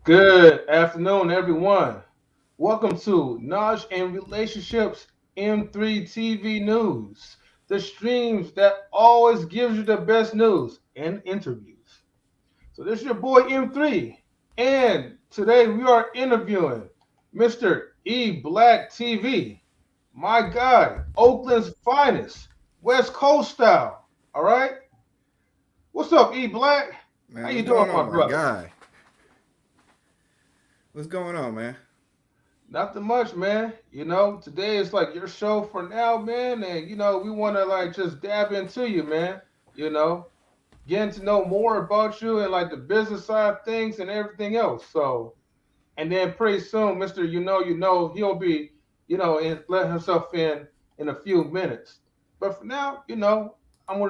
Good afternoon, everyone. Welcome to Knowledge and Relationships M3 TV News, the streams that always gives you the best news and interviews. So this is your boy M3, and today we are interviewing Mr. eBlack TV, my guy, Oakland's finest, West Coast style. All right, what's up, eBlack? How Man, you what's doing, going my on, my brother? guy? What's going on, man? Nothing much, man. Today is like your show for now, man, and we want to like just dab into you, man. You know, getting to know more about you and like the business side of things and everything else. So, and then pretty soon, Mister, he'll be, let himself in a few minutes. But for now,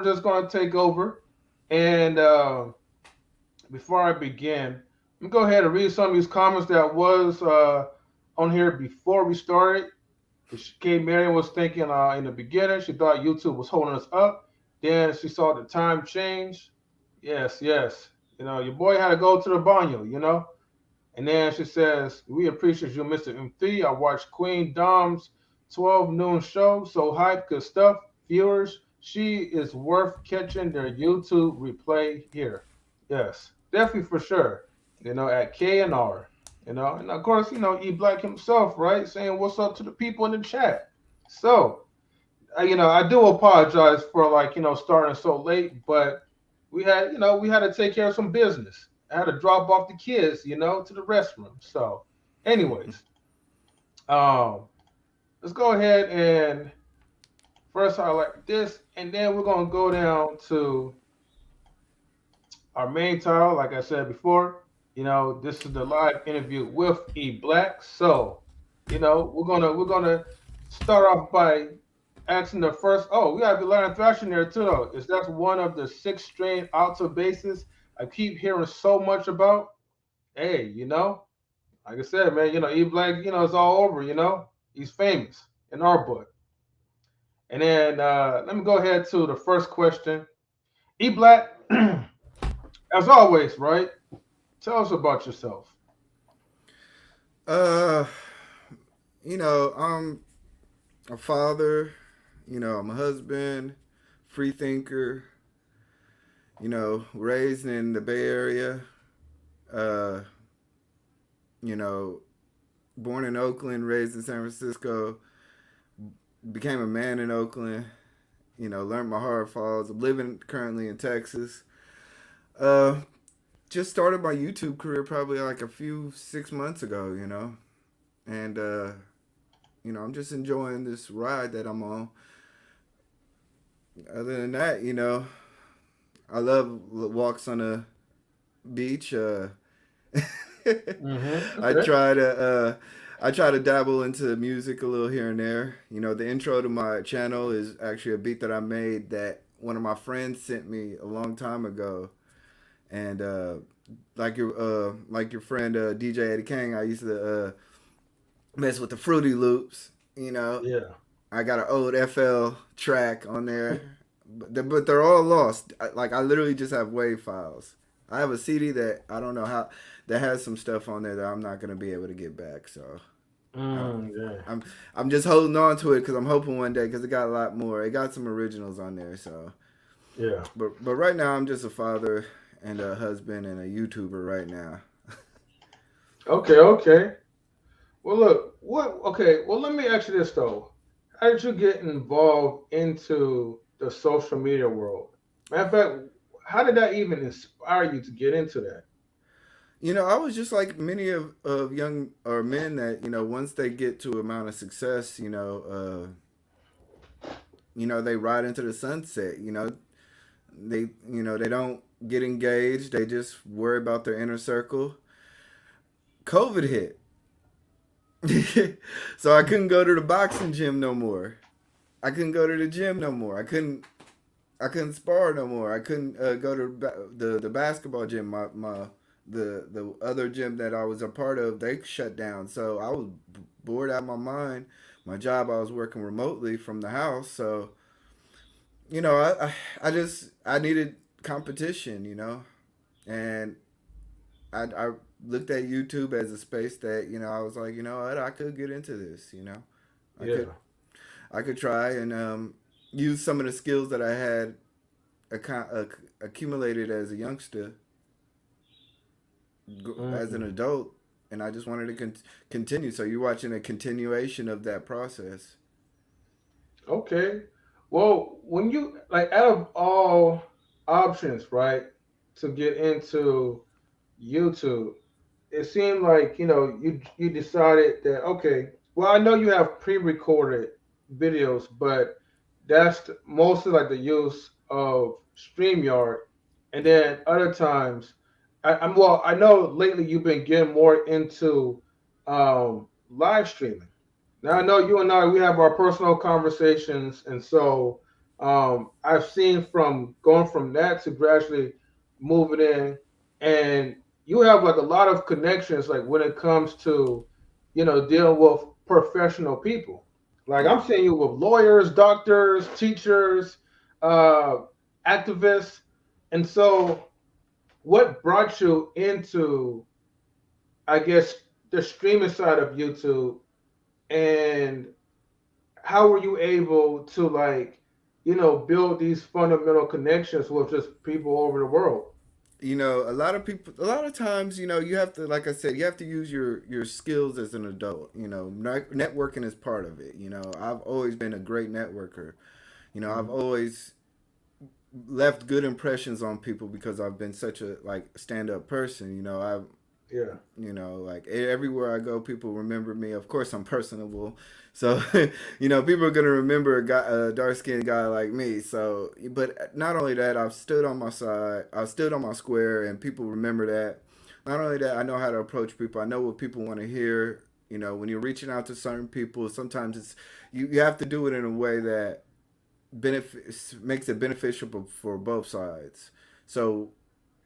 just gonna take over, and before I begin, let me go ahead and read some of these comments that was on here before we started. Marion was thinking in the beginning, she thought YouTube was holding us up. Then she saw the time change. Yes, yes. Your boy had to go to the banyo. And then she says, we appreciate you, Mr. M3. I watched Queen Dom's 12 noon show. So hype, good stuff. Viewers, she is worth catching their YouTube replay here. Yes, definitely for sure. At K and R. And of course, E Black himself, right? Saying what's up to the people in the chat. So, I do apologize for like, starting so late, but we had to take care of some business. I had to drop off the kids, to the restroom. So, anyways, um, let's go ahead and first highlight this, and then we're gonna go down to our main title. Like I said before, this is the live interview with E Black. So, we're gonna start off by asking the first. Oh, we have the Lion Thrasher there too, though. Is that one of the six string alto basses I keep hearing so much about? Hey, like I said, man, E Black, it's all over. He's famous in our book. And then let me go ahead to the first question. E Black, as always, right? Tell us about yourself. Uh, I'm a father. I'm a husband, free thinker. Raised in the Bay Area. Uh, you know, born in Oakland, raised in San Francisco. Became a man in Oakland. Learned my hard falls. I'm living currently in Texas. Uh, just started my YouTube career probably like a few 6 months ago. And I'm just enjoying this ride that I'm on. Other than that, I love walks on the beach. I Okay. try to I try to dabble into music a little here and there. The intro to my channel is actually a beat that I made that one of my friends sent me a long time ago, and like your friend DJ Eddie King, I used to mess with the Fruity Loops. Yeah. I got an old FL track on there, but they're all lost. I literally just have WAV files. I have a CD that I don't know how that has some stuff on there that I'm not gonna be able to get back. So I, Yeah. I'm I'm just holding on to it because I'm hoping one day because it got a lot more. It got some originals on there. So Yeah. but right now I'm just a father and a husband and a YouTuber right now. Okay. Okay. Well, look. What? Okay. Well, let me ask you this though. How did you get involved into the social media world? Matter of fact, how did that even inspire you to get into that? I was just like many of young or men that once they get to amount of success, they ride into the sunset. They don't get engaged. They just worry about their inner circle. COVID hit, so I couldn't go to the boxing gym no more. I couldn't go to the gym no more. I couldn't spar no more. I couldn't go to the basketball gym. The other gym that I was a part of, they shut down. So I was bored out of my mind. My job, I was working remotely from the house. So I needed competition. And I looked at YouTube as a space that I was like, you know what, I could get into this. I could Yeah. I could try and use some of the skills that I had accumulated as a youngster as an Mm. adult, and I just wanted to continue. So you're watching a continuation of that process. Okay. Well, when you like out of all options, right, to get into YouTube, it seemed like you decided that okay. Well, I know you have pre-recorded videos, but that's mostly like the use of StreamYard, and then other times, I'm well. I know lately you've been getting more into live streaming. Now I know you and I we have our personal conversations, and so I've seen from going from that to gradually moving in, and you have like a lot of connections, like when it comes to dealing with professional people. Like Yeah. I'm seeing you with lawyers, doctors, teachers, uh, activists, and so what brought you into, I guess, the streaming side of YouTube, and how were you able to like build these fundamental connections with just people over the world? A lot of people, a lot of times, you have to, like I said, you have to use your skills as an adult. Networking is part of it. I've always been a great networker. I've Mhm. always left good impressions on people because I've been such a like stand up person. I've Yeah. like everywhere I go, people remember me. Of course, I'm personable, so people are gonna remember a dark skinned guy like me. So, but not only that, I've stood on my side, I've stood on my square, and people remember that. Not only that, I know how to approach people. I know what people want to hear. When you're reaching out to certain people, sometimes you have to do it in a way that benefits makes it beneficial for both sides. So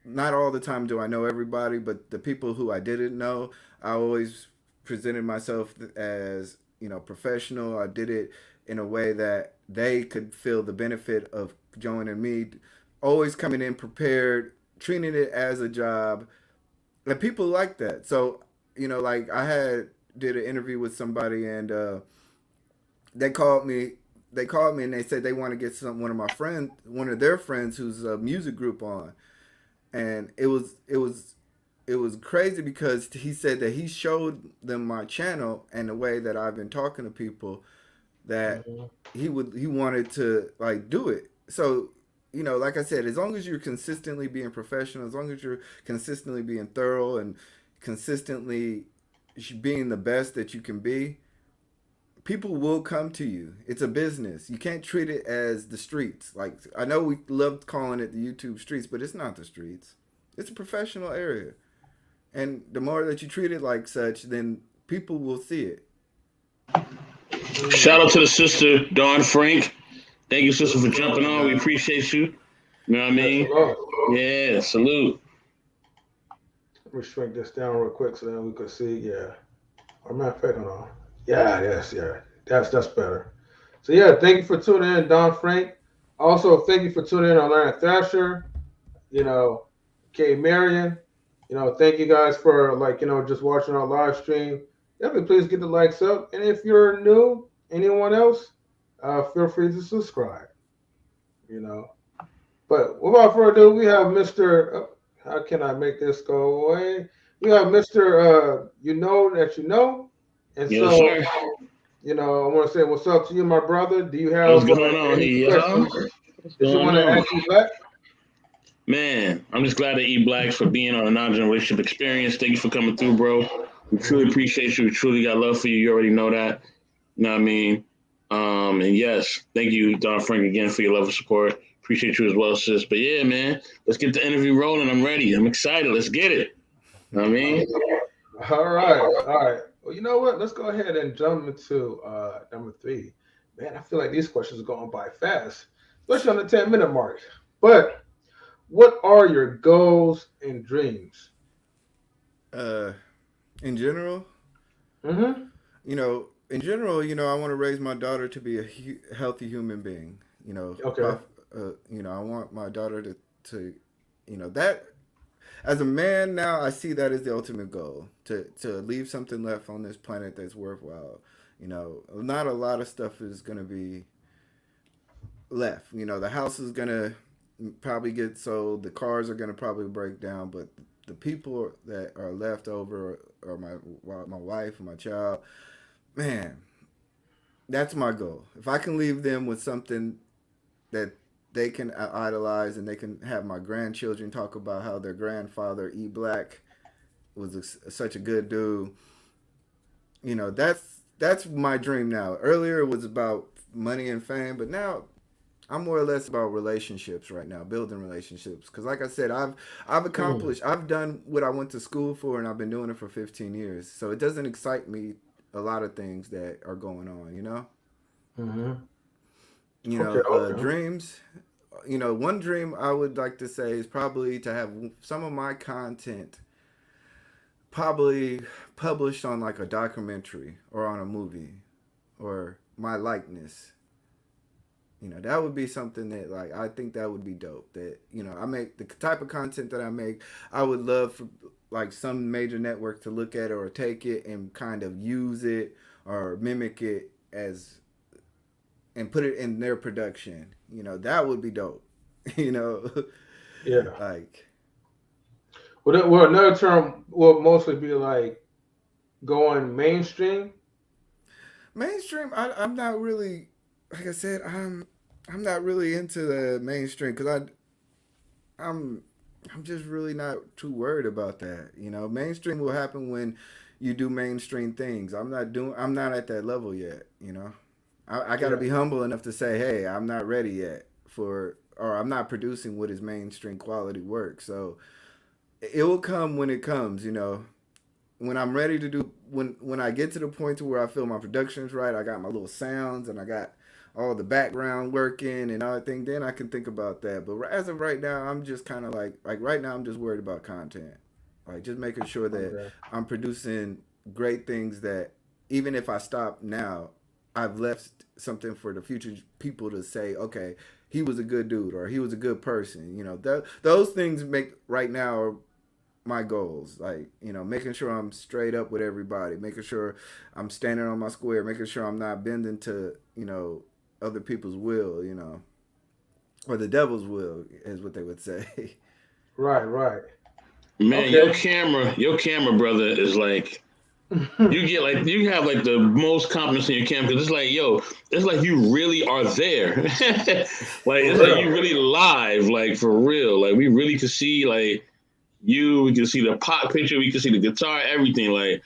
not all the time do I know everybody, but the people who I didn't know, I always presented myself as professional. I did it in a way that they could feel the benefit of joining me. Always coming in prepared, treating it as a job, and people like that. So like I had did an interview with somebody, and they called me. They called me and they said they want to get one of their friends who's a music group on, and it was crazy because he said that he showed them my channel and the way that I've been talking to people that Mhm. he wanted to like do it. So like I said, as long as you're consistently being professional, as long as you're consistently being thorough and consistently being the best that you can be, people will come to you. It's a business. You can't treat it as the streets. Like I know we love calling it the YouTube streets, but it's not the streets. It's a professional area. And the more that you treat it like such, then people will see it. Shout Mm. out to the sister, Dawn Frank. Thank you, sister, What's for going jumping on, on. We Don? appreciate you. You know what I Yes, mean? Lord. Yeah, salute. Let me shrink this down real quick so then we can see. Yeah. Or matter of fact, hold on. Yeah, yes, yeah. That's better. So yeah, thank you for tuning in, Don Frank. Also, thank you for tuning in on Larry Thrasher. You know, Kay Marion. Thank you guys for like just watching our live stream. Definitely, please get the likes up. And if you're new, anyone else, feel free to subscribe. You know. But without further ado, we have Mr. How can I make this go away? We have Mr. You know that you know. And Yes, so, sir. I want to say what's up to you, my brother. Do you What's have going on any here, y'all? questions What's that you going want to on? ask eBlack? Man, I'm just glad that eBlack for being on a non-generational experience. Thank you for coming through, bro. We truly Mm-hmm. appreciate you. We truly got love for you. You already know that. You know what I mean? And yes, thank you, Don Frank, again for your love and support. Appreciate you as well, sis. But yeah, man, let's get the interview rolling. I'm ready. I'm excited. Let's get it. You know what I mean? All right, all right. Well, you know what? Let's go ahead and jump into number three. Man, I feel like these questions are going by fast, especially on the 10-minute mark. But what are your goals and dreams? Uh, in general, Mm-hmm. I want to raise my daughter to be a healthy human being. Okay. I want my daughter to that. as a man now, I see that as the ultimate goal to leave something left on this planet that's worthwhile. You know, not a lot of stuff is gonna be left. You know, the house is gonna probably get sold. The cars are gonna probably break down, but the people that are left over, or my wife or my child, man, that's my goal. If I can leave them with something that they can idolize, and they can have my grandchildren talk about how their grandfather eBlack was such a good dude. You know, that's my dream now. Earlier it was about money and fame, but now I'm more or less about relationships right now, building relationships. Because, like I said, I've Mm. accomplished, I've done what I went to school for, and I've been doing it for 15 years. So it doesn't excite me a lot of things that are going on. Mm-hmm. You Okay, know, okay. dreams. You know, one dream I would like to say is probably to have some of my content probably published on like a documentary or on a movie, or my likeness. You know, that would be something that, like, I think that would be dope. That, you know, I make the type of content that I make, I would love for like some major network to look at it or take it and kind of use it or mimic it as, and put it in their production. You know, that would be dope. you know, Yeah. like Well, another term will mostly be like going mainstream. mainstream. I'm not really, like I said, I'm not really into the mainstream because I'm I'm just really not too worried about that. You know, mainstream will happen when you do mainstream things. I'm not at that level yet. You know, I got to Yeah. be humble enough to say, hey, I'm not ready yet for, or I'm not producing what is mainstream quality work. So it will come when it comes. You know, when I'm ready to do, when I get to the point to where I feel my production's right, I got my little sounds and I got all the background working and everything, then I can think about that. But as of right now, I'm just kind of like right now I'm just worried about content, like just making sure that Okay. I'm producing great things that even if I stop now, I've left something for the future people to say, okay, he was a good dude or he was a good person. You know, those things make right now my goals, like, you know, making sure I'm straight up with everybody, making sure I'm standing on my square, making sure I'm not bending to, you know, other people's will, you know, or the devil's will is what they would say. Right, right. Man, Okay. your camera, brother, is like you get like you have like the most confidence in your camera because it's like, yo, it's like you really are there. Like For it's like you real. really live, like for real. Like we really could see like you, we can see the pop picture, we can see the guitar, everything. Like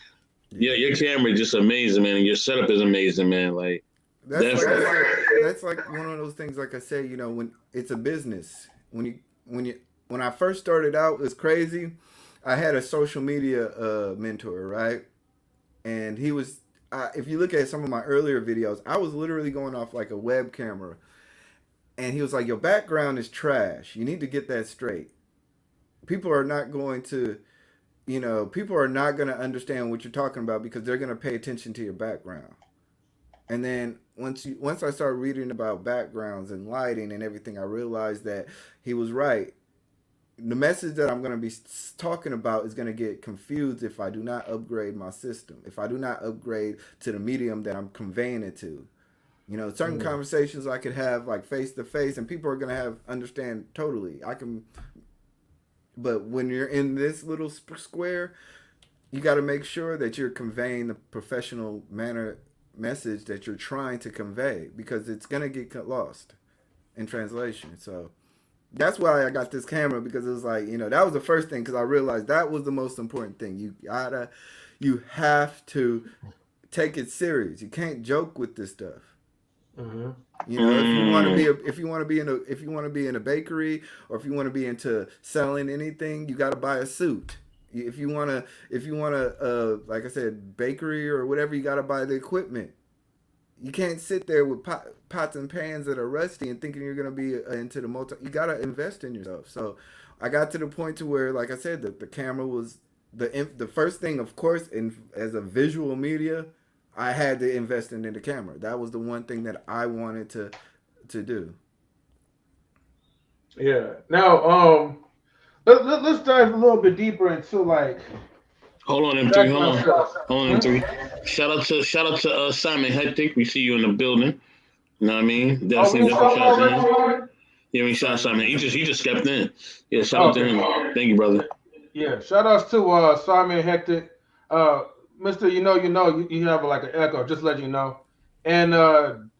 yeah, Yeah, your camera is just amazing, man, and your setup is amazing, man. Like that's like I definitely. said. That's like one of those things. Like I said, you know, when it's a business, when I first started out, it was crazy. I had a social media mentor, right? And he was. If you look at some of my earlier videos, I was literally going off like a web camera, and he was like, "Your background is trash. You need to get that straight. People are not going to, you know, people are not going to understand what you're talking about because they're going to pay attention to your background." And then once I started reading about backgrounds and lighting and everything, I realized that he was right. The message that I'm going to be talking about is going to get confused if I do not upgrade my system, if I do not upgrade to the medium that I'm conveying it to. You know, certain Mm. conversations I could have like face to face, and people are gonna have understand totally. I can, but when you're in this little square, you got to make sure that you're conveying the professional manner message that you're trying to convey because it's gonna get lost in translation. So that's why I got this camera, because it was like, you know, that was the first thing, because I realized that was the most important thing. You have to take it serious. You can't joke with this stuff. Mm-hmm. You know, if you want to Mm. be a, if you want to be in a, if you want to be in a bakery, or if you want to be into selling anything, you got to buy a suit. If you want to, like I said, bakery or whatever, you got to buy the equipment. You can't sit there with pots and pans that are rusty and thinking you're gonna be into the multi. You got to invest in yourself. So, I got to the point to where, like I said, the camera was the first thing, of course, in as a visual media, I had to invest in the camera. That was the one thing that I wanted to do. Yeah. Now, let's dive a little bit deeper into like Hold on, M3. Hold background on. stuff. Hold on, Hmm? M3. Shout out to Simon Hectic. We see you in the building. You know what I mean? Oh, we Definitely, didn't definitely show him shout out to him. already? Yeah, I mean, shout out Simon Simon. is He just stepped in. Yeah, shout Oh, out to okay. him. Thank you, brother. Yeah. Shout outs to Simon Hector. Mister, you have like an echo, just let you know. And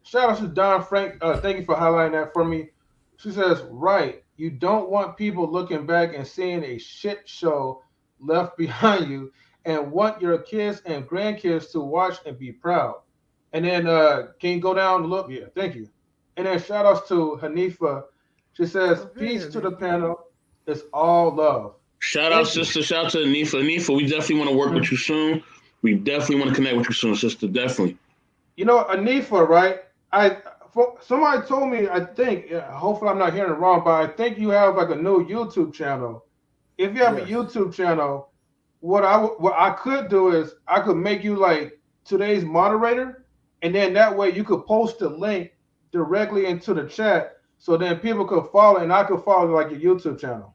shout out to Don Frank. Thank you for highlighting that for me. She says, right, you don't want people looking back and seeing a shit show left behind you and want your kids and grandkids to watch and be proud. And then can you go down and look? Yeah, thank you. And then shout outs to Hanifa. She says, oh, hey, peace to the Hanifa. panel. It's all love. Shout out, Thank you. sister. Shout out to Anifa. Anifa, we definitely want to work with Mhm. you soon. We definitely want to connect with you soon, sister. Definitely. Anifa, right? Somebody told me, I think, hopefully I'm not hearing it wrong, but I think you have like a new YouTube channel. If you have a Yes. YouTube channel, what I could do is I could make you like today's moderator, and then that way you could post the link directly into the chat, so then people could follow, and I could follow like your YouTube channel.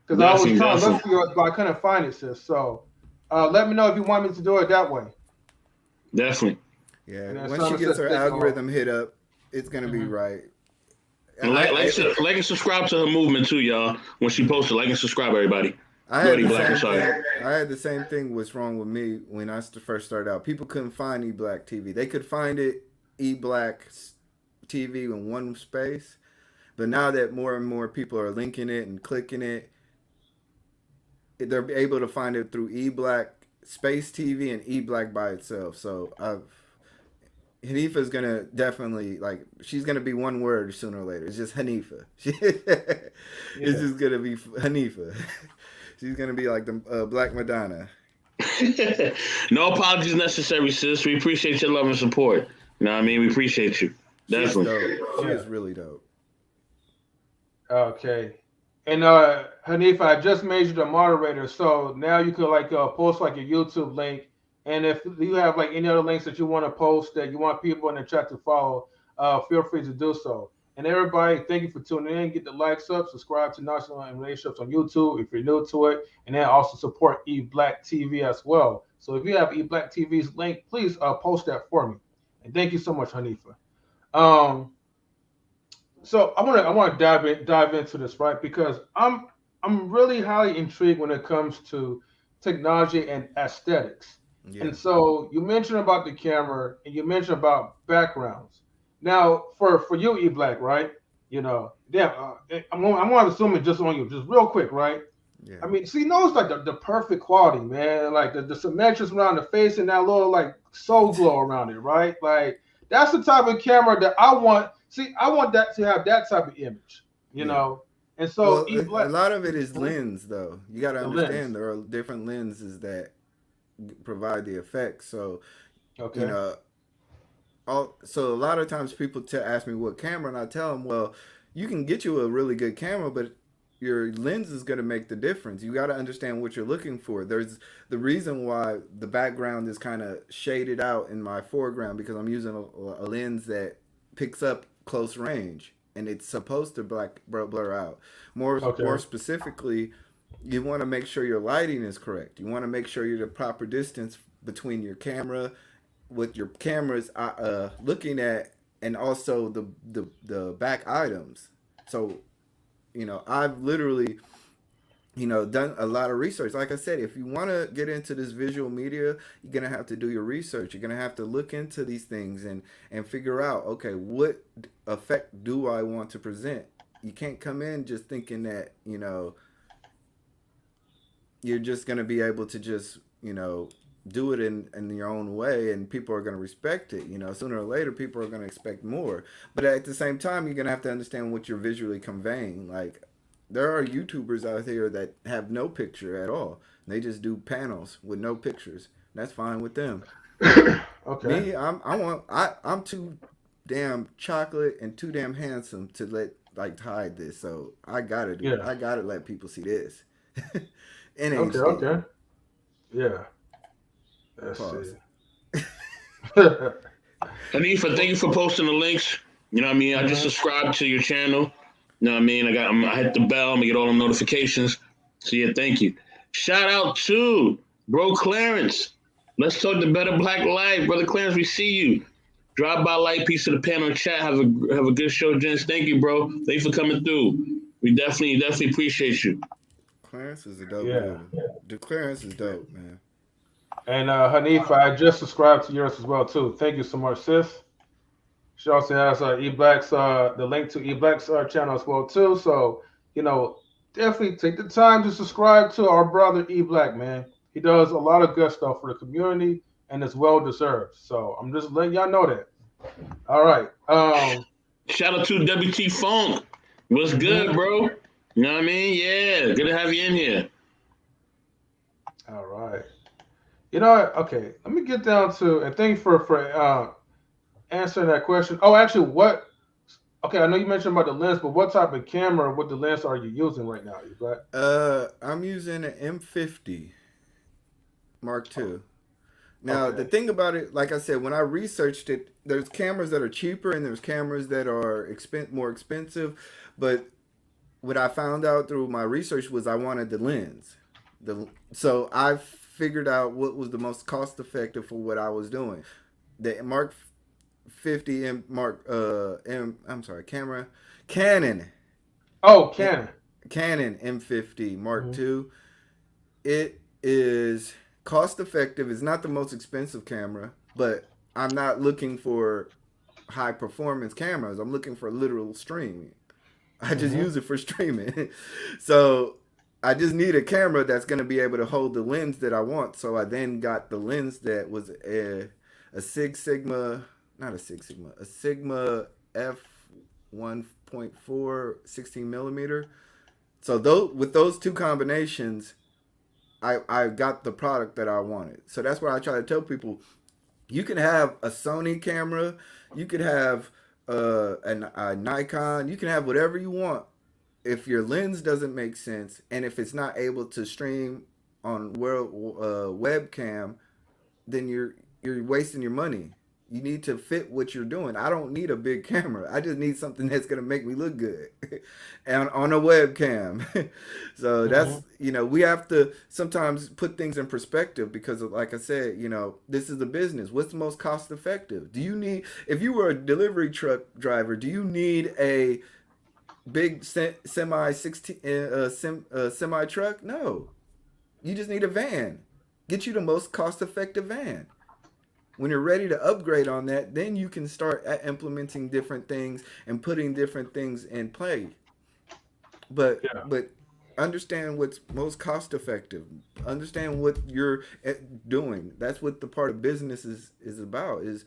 Because I was Definitely, trying to look definitely. for you, but I couldn't find it, sis. So let me know if you want me to do it that way. Definitely. Yeah. And then Once she Simon gets says, her "Thank you all." algorithm hit up, it's gonna be Mhm. right. And I like and subscribe to her movement too, y'all. When she posted, like and subscribe, everybody. I Go had ahead, the eBlack. I'm same sorry. thing. I had the same thing. What's wrong with me when I first started out? People couldn't find eBlack TV. They could find it eBlack TV in one space, but now that more and more people are linking it and clicking it, they're able to find it through eBlack Space TV and eBlack by itself. So Hanifa's gonna definitely like she's gonna be one word sooner or later. It's just Hanifa. It's Yeah. just gonna be Hanifa. She's gonna be like the Black Madonna. No apologies necessary, sis. We appreciate your love and support. You know what I mean? We appreciate you. She's Definitely. dope. She Yeah. is really dope. Okay. And Hanifa, I just made you the moderator, so now you could like post like a YouTube link, and if you have like any other links that you want to post that you want people in the chat to follow, feel free to do so. And everybody, thank you for tuning in. Get the likes up, subscribe to National and Relationships on YouTube if you're new to it, and then also support eBlack TV as well. So if you have eBlack TV's link, please post that for me. And thank you so much, Hanifa. Um, so I want to dive into this, right, because I'm really highly intrigued when it comes to technology and aesthetics. Yeah. And so you mentioned about the camera and you mentioned about backgrounds. Now for you, E Black, right? Yeah, I'm gonna assume it just on you, just real quick, right? Yeah. I mean, see, no, it's like the perfect quality, man. Like the symmetries around the face and that little like soul glow around it, right? Like that's the type of camera that I want. See, I want that to have that type of image, you Yeah. know. And so Well, E a Black, lot of it is mhm, lens, though. You got to the lens. understand there are different lenses that provide the effect. So, you Okay. know, so a lot of times people ask me what camera, and I tell them, well, you can get you a really good camera, but your lens is going to make the difference. You got to understand what you're looking for. There's the reason why the background is kind of shaded out in my foreground because I'm using a lens that picks up close range, and it's supposed to blur out. More Okay. specifically, you want to make sure your lighting is correct. You want to make sure you're the proper distance between your camera with your cameras looking at and also the back items. So I've literally done a lot of research. Like I said, if you want to get into this visual media, you're gonna have to do your research. You're gonna have to look into these things and figure out, okay, what effect do I want to present. You can't come in just thinking that you're just gonna be able to just do it in your own way and people are going to respect it. Sooner or later people are going to expect more, but at the same time you're going to have to understand what you're visually conveying. Like, there are YouTubers out here that have no picture at all. They just do panels with no pictures. That's fine with them. Okay. Me, I'm too damn chocolate and too damn handsome to let like hide this. So Yeah. I gotta let people see this in Okay. HD. Okay. Yeah. Let's see. Pause. Hanifa, thank you for posting the links. You know what I mean? I just Mhm. subscribed to your channel. You know what I mean? I hit the bell. I'm gonna get all the notifications. So yeah, thank you. Shout out to bro Clarence. Let's talk the better black life, brother Clarence. We see you. Drop by light piece of the panel chat. Have a good show, gents. Thank you, bro. Thanks for coming through. We definitely appreciate you. Clarence is a dope Yeah. dude. The Clarence is dope, man. And Hanifa, I just subscribed to yours as well too. Thank you so much, sis. She also has eBlack's the link to eBlack's channel as well too. So you know, definitely take the time to subscribe to our brother eBlack, man. He does a lot of good stuff for the community, and it's well deserved. So I'm just letting y'all know that. All right. Shout out to WT Funk. What's good, Mhm. bro? You know what I mean? Yeah, good to have you in here. All right. You know what? Okay. Let me get down to and thank you for answering that question. Oh, actually, what? Okay, I know you mentioned about the lens, but what type of camera, what the lens are you using right now, eBlack? I'm using an M50 Mark II. Now, the Okay. thing about it, like I said, when I researched it, there's cameras that are cheaper and there's cameras that are more expensive. But what I found out through my research was I wanted the lens. So I figured out what was the most cost effective for what I was doing. The Mark 50 and I'm sorry, Canon Oh, eh, Canon. Canon M50 Mark Hmm. II. It is cost effective. It's not the most expensive camera, but I'm not looking for high performance cameras. I'm looking for literal streaming. I just Hmm. use it for streaming. So I just need a camera that's going to be able to hold the lens that I want. So I then got the lens that was a Sig Sigma, not a Sig Sigma, a Sigma F 1.4 16 millimeter. So with those two combinations, I got the product that I wanted. So that's why I try to tell people you can have a Sony camera, you could have a Nikon, you can have whatever you want. If your lens doesn't make sense and if it's not able to stream on webcam, then you're wasting your money. You need to fit what you're doing. I don't need a big camera. I just need something that's gonna make me look good, and on a webcam. So Hmm. that's we have to sometimes put things in perspective because, like I said, this is a business. What's the most cost effective? Do you need if you were a delivery truck driver? Do you need a big semi 16 semi truck? No, you just need a van. Get you the most cost effective van. When you're ready to upgrade on that, then you can start implementing different things and putting different things in play. Yeah. But understand what's most cost effective. Understand what you're doing. That's what the part of business is about. Is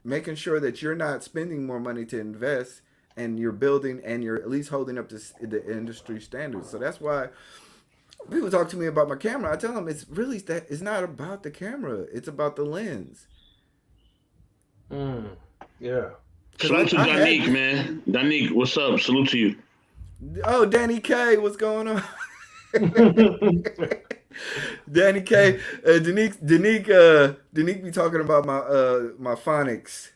making sure that you're not spending more money to invest and you're building and you're at least holding up to the industry standards. So that's why people talk to me about my camera. I tell them it's really that it's not about the camera. It's about the lens. Mm. Yeah. Cause Salute to I had Dominique, this. man. Dominique, what's up? Salute to you. Oh, Danny K, what's going on? Danny K, Denique be talking about my phonics.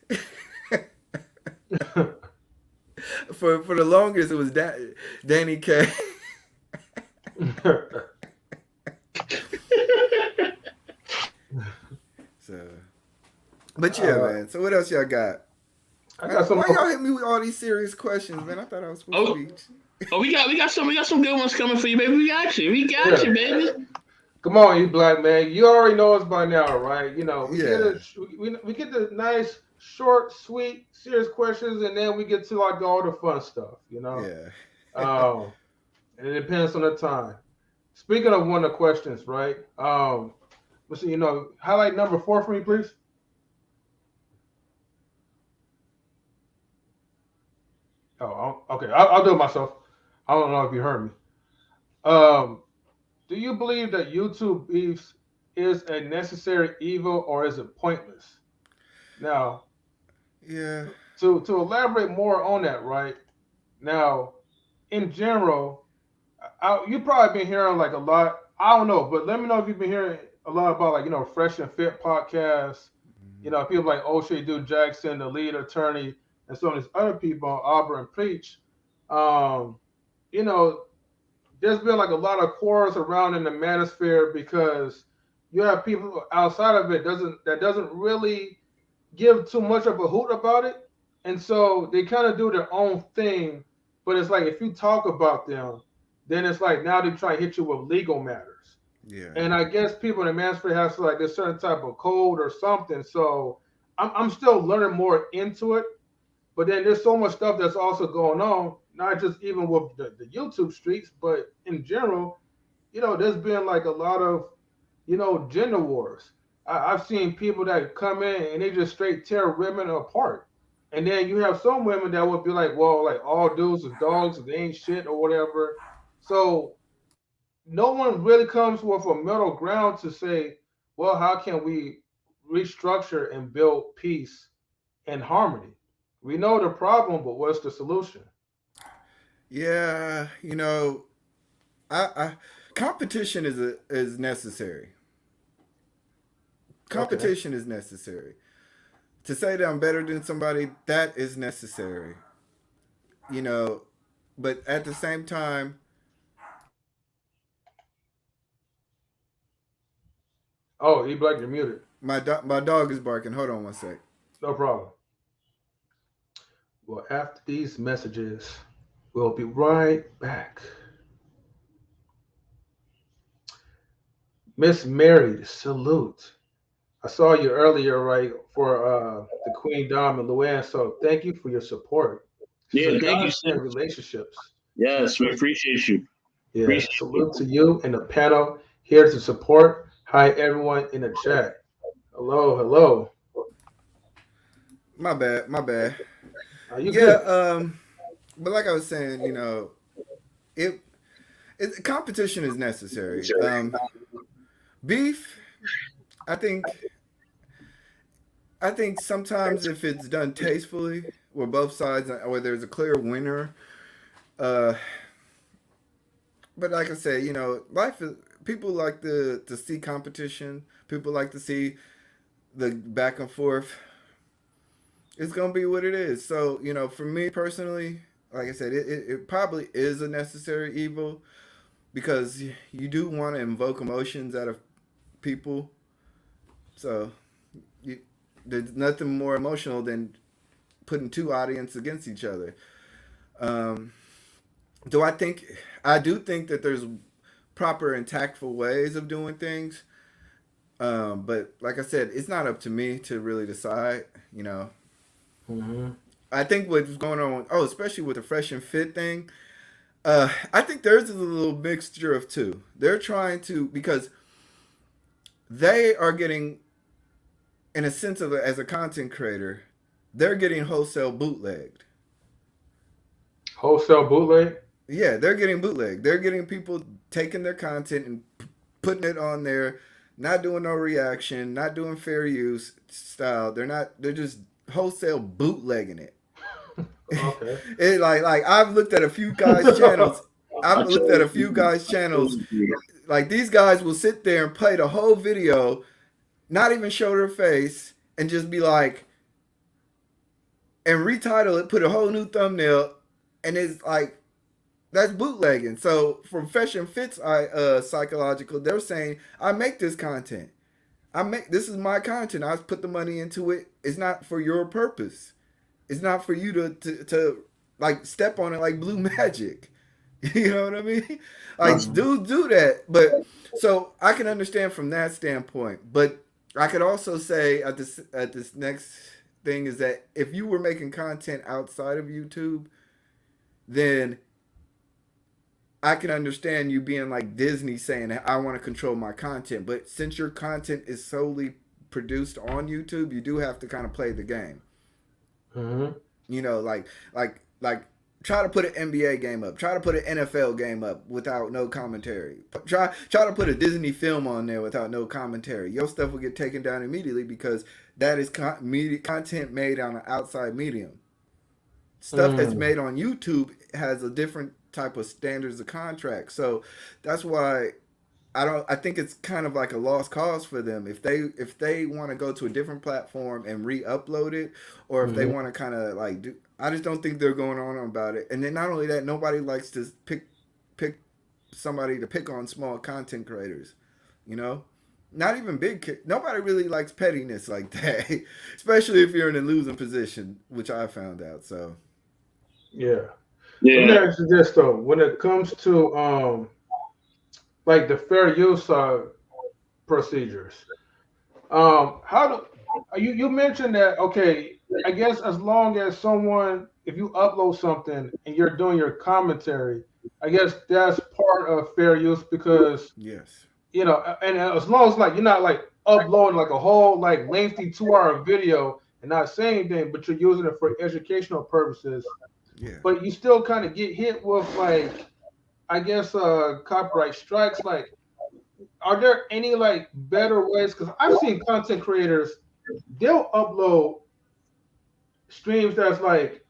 For the longest, it was Danny K. So, but All yeah, right. man. So what else y'all got? I got some Why more. y'all hit me with all these serious questions, man? I thought I was supposed to Oh, be. we got some good ones coming for you, baby. We got you, Yeah. baby. Come on, you black man. You already know us by now, right? You know, we get Yeah, a we get the nice, short, sweet, serious questions, and then we get to like all the fun stuff. yeah. Um, and it depends on the time. Speaking of one of the questions, right? Let's see. Highlight number 4 for me, please. Okay. I'll do it myself. I don't know if you heard me. Um, do you believe that YouTube beefs is a necessary evil or is it pointless? Now, Yeah. to elaborate more on that, right? Now, in general, you probably been hearing like a lot. I don't know, but let me know if you've been hearing a lot about like Fresh and Fit podcasts. People like O'Shea Dude Jackson, the lead attorney, and some of these other people on Auburn Preach. Um, you know, there's been like a lot of quarrels around in the manosphere because you have people outside of it doesn't really give too much of a hoot about it, and so they kind of do their own thing. But it's like if you talk about them, then it's like now they try to hit you with legal matters. Yeah. And I guess people in the manosphere has to like this certain type of code or something. So I'm still learning more into it. But then there's so much stuff that's also going on, not just even with the YouTube streets, but in general, there's been like a lot of, gender wars. I've seen people that come in and they just straight tear women apart. And then you have some women that would be like, well, like all dudes is dogs, they ain't shit or whatever. So no one really comes with a middle ground to say, well, how can we restructure and build peace and harmony? We know the problem, but what's the solution? Yeah, I competition is necessary. Okay. Competition is necessary. To say that I'm better than somebody, that is necessary. You know, but at the same time, Oh, eBlack, you're muted. my dog is barking. Hold on one sec. No problem. Well, after these messages, we'll be right back. Miss Mary, salute. I saw you earlier, right, for the Queen Dom and Luann. So thank you for your support. This is Yeah, a thank you, godsend sis. relationships. Yes, we appreciate you. Yeah, Appreciate you. salute to you and the panel here to support. Hi, everyone in the chat. Hello, hello. My bad, my bad. Are you Yeah, good? but like I was saying, it, competition is necessary. Beef, I think, I think sometimes if it's done tastefully, where both sides, where there's a clear winner, uh, but like I said, life is people like to see competition. People like to see the back and forth. It's gonna be what it is. So for me personally, like I said, it probably is a necessary evil because you do want to invoke emotions out of people. So you, there's nothing more emotional than putting two audiences against each other. Um, do I think I do think that there's proper and tactful ways of doing things. But like I said, it's not up to me to really decide. Hmm. I think what's going on, oh, especially with the fresh and fit thing, I think there's a little mixture of two. They're trying to because they are getting, in a sense of as a content creator, they're getting wholesale bootlegged. Wholesale bootleg? Yeah, they're getting bootlegged. They're getting people taking their content and putting it on there, not doing no reaction, not doing fair use style. They're not. They're just wholesale bootlegging it. Okay. It like I've looked at a few guys' channels. I've I looked tell at a few guys' channels. you. Like these guys will sit there and play the whole video, not even show their face, and just be like, and retitle it, put a whole new thumbnail, and it's like that's bootlegging. So from Fashion Fits, psychological, they're saying I make this content. This is my content. I put the money into it. It's not for your purpose. It's not for you to like step on it like blue magic. You know what I mean? Like Hmm. dudes do that, but so I can understand from that standpoint. But I could also say at this next thing is that if you were making content outside of YouTube, then I can understand you being like Disney saying I want to control my content. But since your content is solely produced on YouTube, you do have to kind of play the game. Hmm. Like try to put an NBA game up, try to put an NFL game up without no commentary. Try to put a Disney film on there without no commentary. Your stuff will get taken down immediately because that is content made on an outside medium. Stuff that's Mm. made on YouTube has a different type of standards of contract. So that's why I think it's kind of like a lost cause for them if they want to go to a different platform and re-upload it, or if they Hmm. want to kind of like do. I just don't think they're going on about it. And then not only that, nobody likes to pick somebody to pick on small content creators. You know, not even big. Nobody really likes pettiness like that, especially if you're in a losing position, which I found out. So Yeah. Let me Yeah, ask you this though: when it comes to like the fair use procedures, how do you mentioned that? Okay, I guess as long as someone, if you upload something and you're doing your commentary, I guess that's part of fair use because yes. and as long as like you're not like uploading like a whole like lengthy 2 hour video and not saying anything, but you're using it for educational purposes, Yeah. but you still kind of get hit with like I guess copyright strikes. Like, are there any like better ways? Because I've seen content creators, they'll upload streams that's like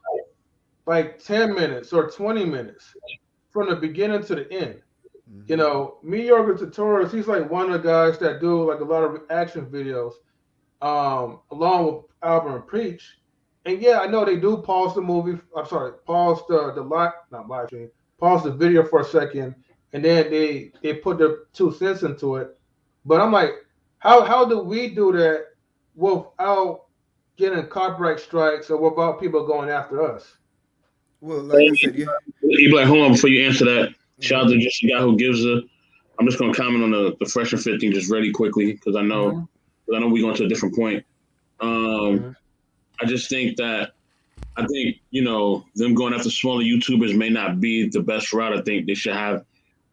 10 minutes or 20 minutes from the beginning to the end. Hmm. Meteor Tutorials, he's like one of the guys that do like a lot of action videos, along with Albert and Preach. And yeah, I know they do pause the movie. I'm sorry, pause the live, not live stream, pause the video for a second, and then they put their 2 cents into it. But I'm like, how do we do that without getting copyright strikes or without people going after us? Well, like I said, you. eBlack, hold on before you answer that. Shout out Hmm. to just the guy who gives a. I'm just gonna comment on the fresh and fit thing just really quickly because Hmm. I know we're going to a different point. Um, Hmm. I just think that I think them going after smaller YouTubers may not be the best route. I think they should have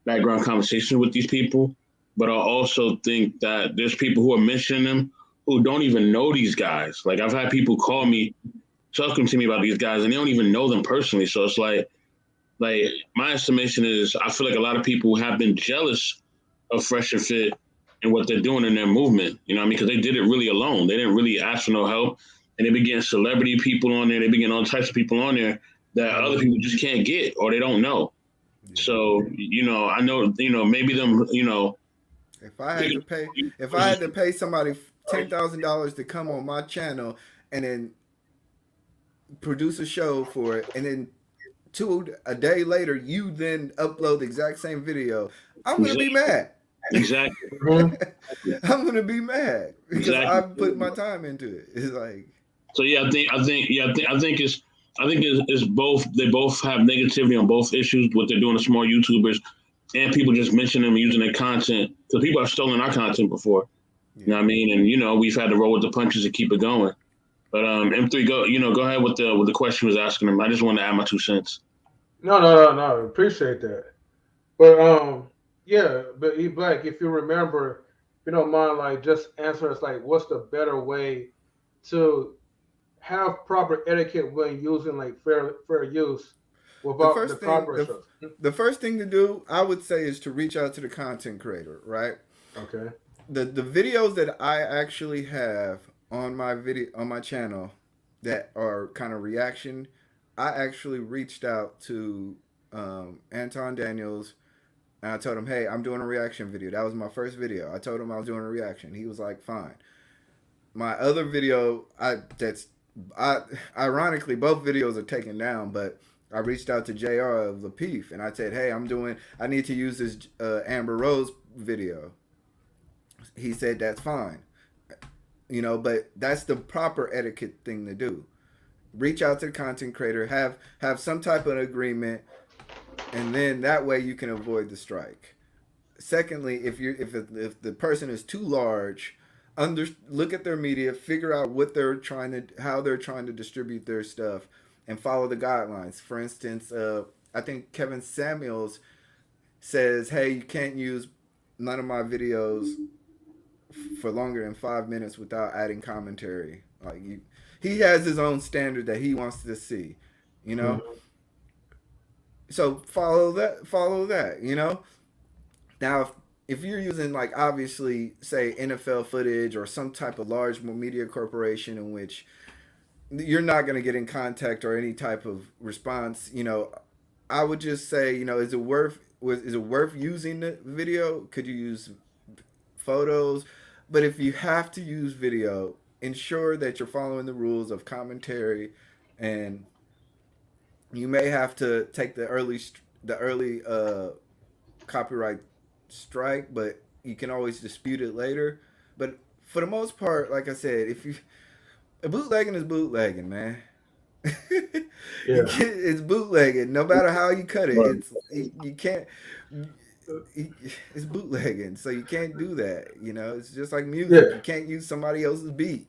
background conversations with these people, but I also think that there's people who are mentioning them who don't even know these guys. Like I've had people call me talking to me about these guys and they don't even know them personally. So it's like my estimation is I feel like a lot of people have been jealous of Fresh and Fit and what they're doing in their movement. You know what I mean? Because they did it really alone. They didn't really ask for no help. And they began celebrity people on there. They began all types of people on there that other Hmm. people just can't get or they don't know. Yeah. So, I know, maybe them, If I had to pay, if I had to pay somebody $10,000 to come on my channel and then produce a show for it, and then a day later you then upload the exact same video, I'm gonna be exactly, mad. exactly, Hmm. I'm gonna be mad because exactly. I've put my time into it. It's like, So yeah, I think it's both. They both have negativity on both issues. What they're doing to small YouTubers and people just mentioning them and using their content because people have stolen our content before. You know yeah. what I mean? And we've had to roll with the punches and keep it going. But M3, go ahead with the question was asking him. I just want to add my 2 cents. No, no, no, no. Appreciate that. But yeah, but E Black, if you remember, if you don't mind, like just answer us like, what's the better way to have proper etiquette when using like fair use The without the first thing, copyright the strikes? the first thing to do, I would say, is to reach out to the content creator. Right. Okay. The videos that I actually have on my channel that are kind of reaction, I actually reached out to Anton Daniels and I told him, hey, I'm doing a reaction video. That was my first video. I told him I was doing a reaction. He was like, fine. My other video, I ironically both videos are taken down, but I reached out to JR of Lapeef and I said, hey, I need to use this Amber Rose video. He said that's fine. But that's the proper etiquette thing to do. Reach out to the content creator, have some type of agreement, and then that way you can avoid the strike. Secondly, if the person is too large, look at their media, figure out how they're trying to distribute their stuff, and follow the guidelines. For instance, I think Kevin Samuels says, "Hey, you can't use none of my videos for longer than 5 minutes without adding commentary." He has his own standard that he wants to see, you know. Hmm. So follow that. Follow that. Now, if you're using like obviously say NFL footage or some type of large media corporation in which you're not going to get in contact or any type of response, I would just say, is it worth using the video? Could you use photos? But if you have to use video, ensure that you're following the rules of commentary, and you may have to take the early copyright strike, but you can always dispute it later. But for the most part, like I said, if you bootlegging is bootlegging, man. Yeah. It's bootlegging. No matter how you cut it, Right. you can't. It's bootlegging, so you can't do that. It's just like music. You Yeah. can't use somebody else's beat.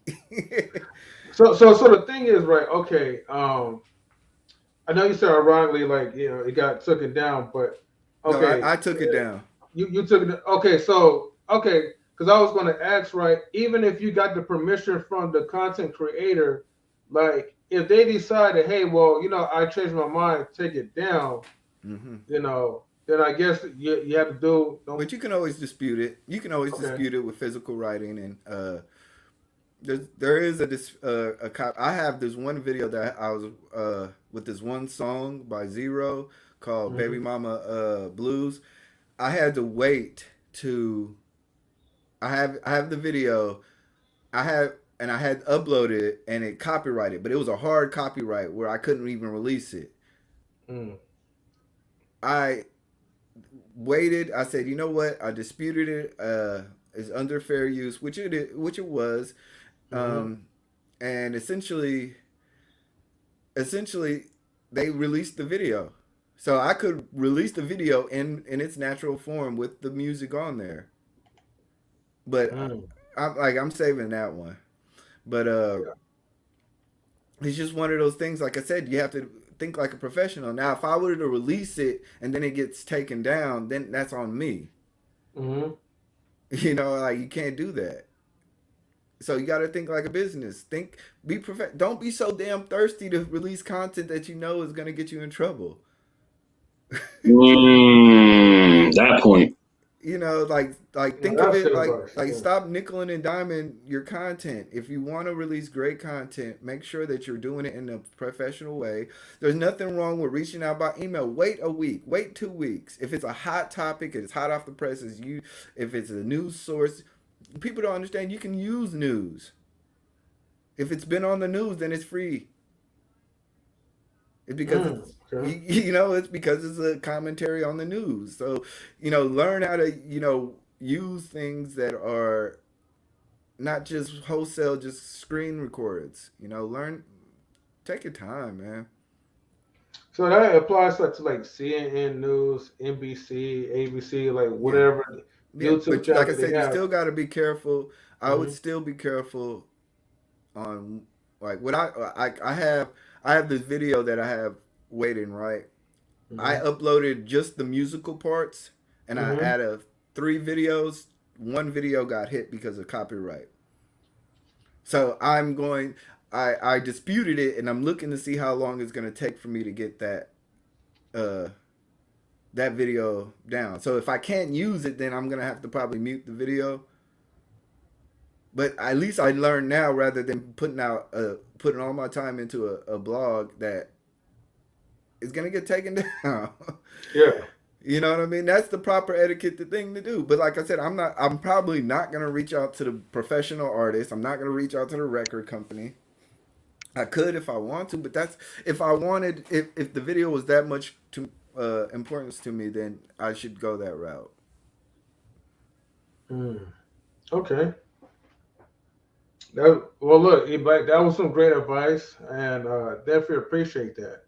So the thing is, right? Okay. I know you said ironically, like it got taken down, but No, okay, I took it down. you took it. Okay, so okay, because I was going to ask, right? Even if you got the permission from the content creator, like if they decided, hey, well, I changed my mind, take it down, Hmm. then I guess you have to do. Don't, But you can always dispute it. You can always okay. dispute it with physical writing, and there is a cop. I have this one video that I was with this one song by Zero called "Baby Hmm. Mama Blues." I had to wait to. I have the video. I had uploaded it and it copyrighted, but it was a hard copyright where I couldn't even release it. Mm. I waited. I said, you know what? I disputed it. It's under fair use, which it was, Hmm. um, and essentially, they released the video, so I could release the video in its natural form with the music on there. But Mm. I'm saving that one. But Yeah. it's just one of those things. Like I said, you have to think like a professional. Now, if I were to release it and then it gets taken down, then that's on me. Hmm. Like you can't do that. So you got to think like a business. Be Don't be so damn thirsty to release content that you know is gonna get you in trouble. That point. Think of That's it good like advice. like Yeah. stop nickel and diming your content. If you want to release great content, make sure that you're doing it in a professional way. There's nothing wrong with reaching out by email. Wait a week, wait 2 weeks. If it's a hot topic, it's hot off the presses. If it's a news source, people don't understand. You can use news. If it's been on the news, then it's free. It's because Mm. it's Okay. it's because it's a commentary on the news. So learn how to use things that are not just wholesale, just screen records. Learn, take your time, man. So that applies to like CNN News, NBC, ABC, like Yeah, whatever yeah. YouTube But like I channel they said, you have. still got to be careful. I would Hmm. still be careful on like what I have this video that I have waiting, right. I Hmm. uploaded just the musical parts, and I Hmm. out of 3 videos, one video got hit because of copyright. So I disputed it, and I'm looking to see how long it's gonna take for me to get uh that video down. So if I can't use it, then I'm gonna have to probably mute the video. But at least I learned now, rather than putting all my time into a blog that is gonna get taken down. Yeah. You know what I mean? That's the proper etiquette, the thing to do. But like I said, I'm probably not gonna reach out to the professional artist. I'm not gonna reach out to the record company. I could if I want to, but that's if I wanted. If the video was that much to importance to me, then I should go that route. Mm. Okay. Well, look, eBlack, that was some great advice, and definitely appreciate that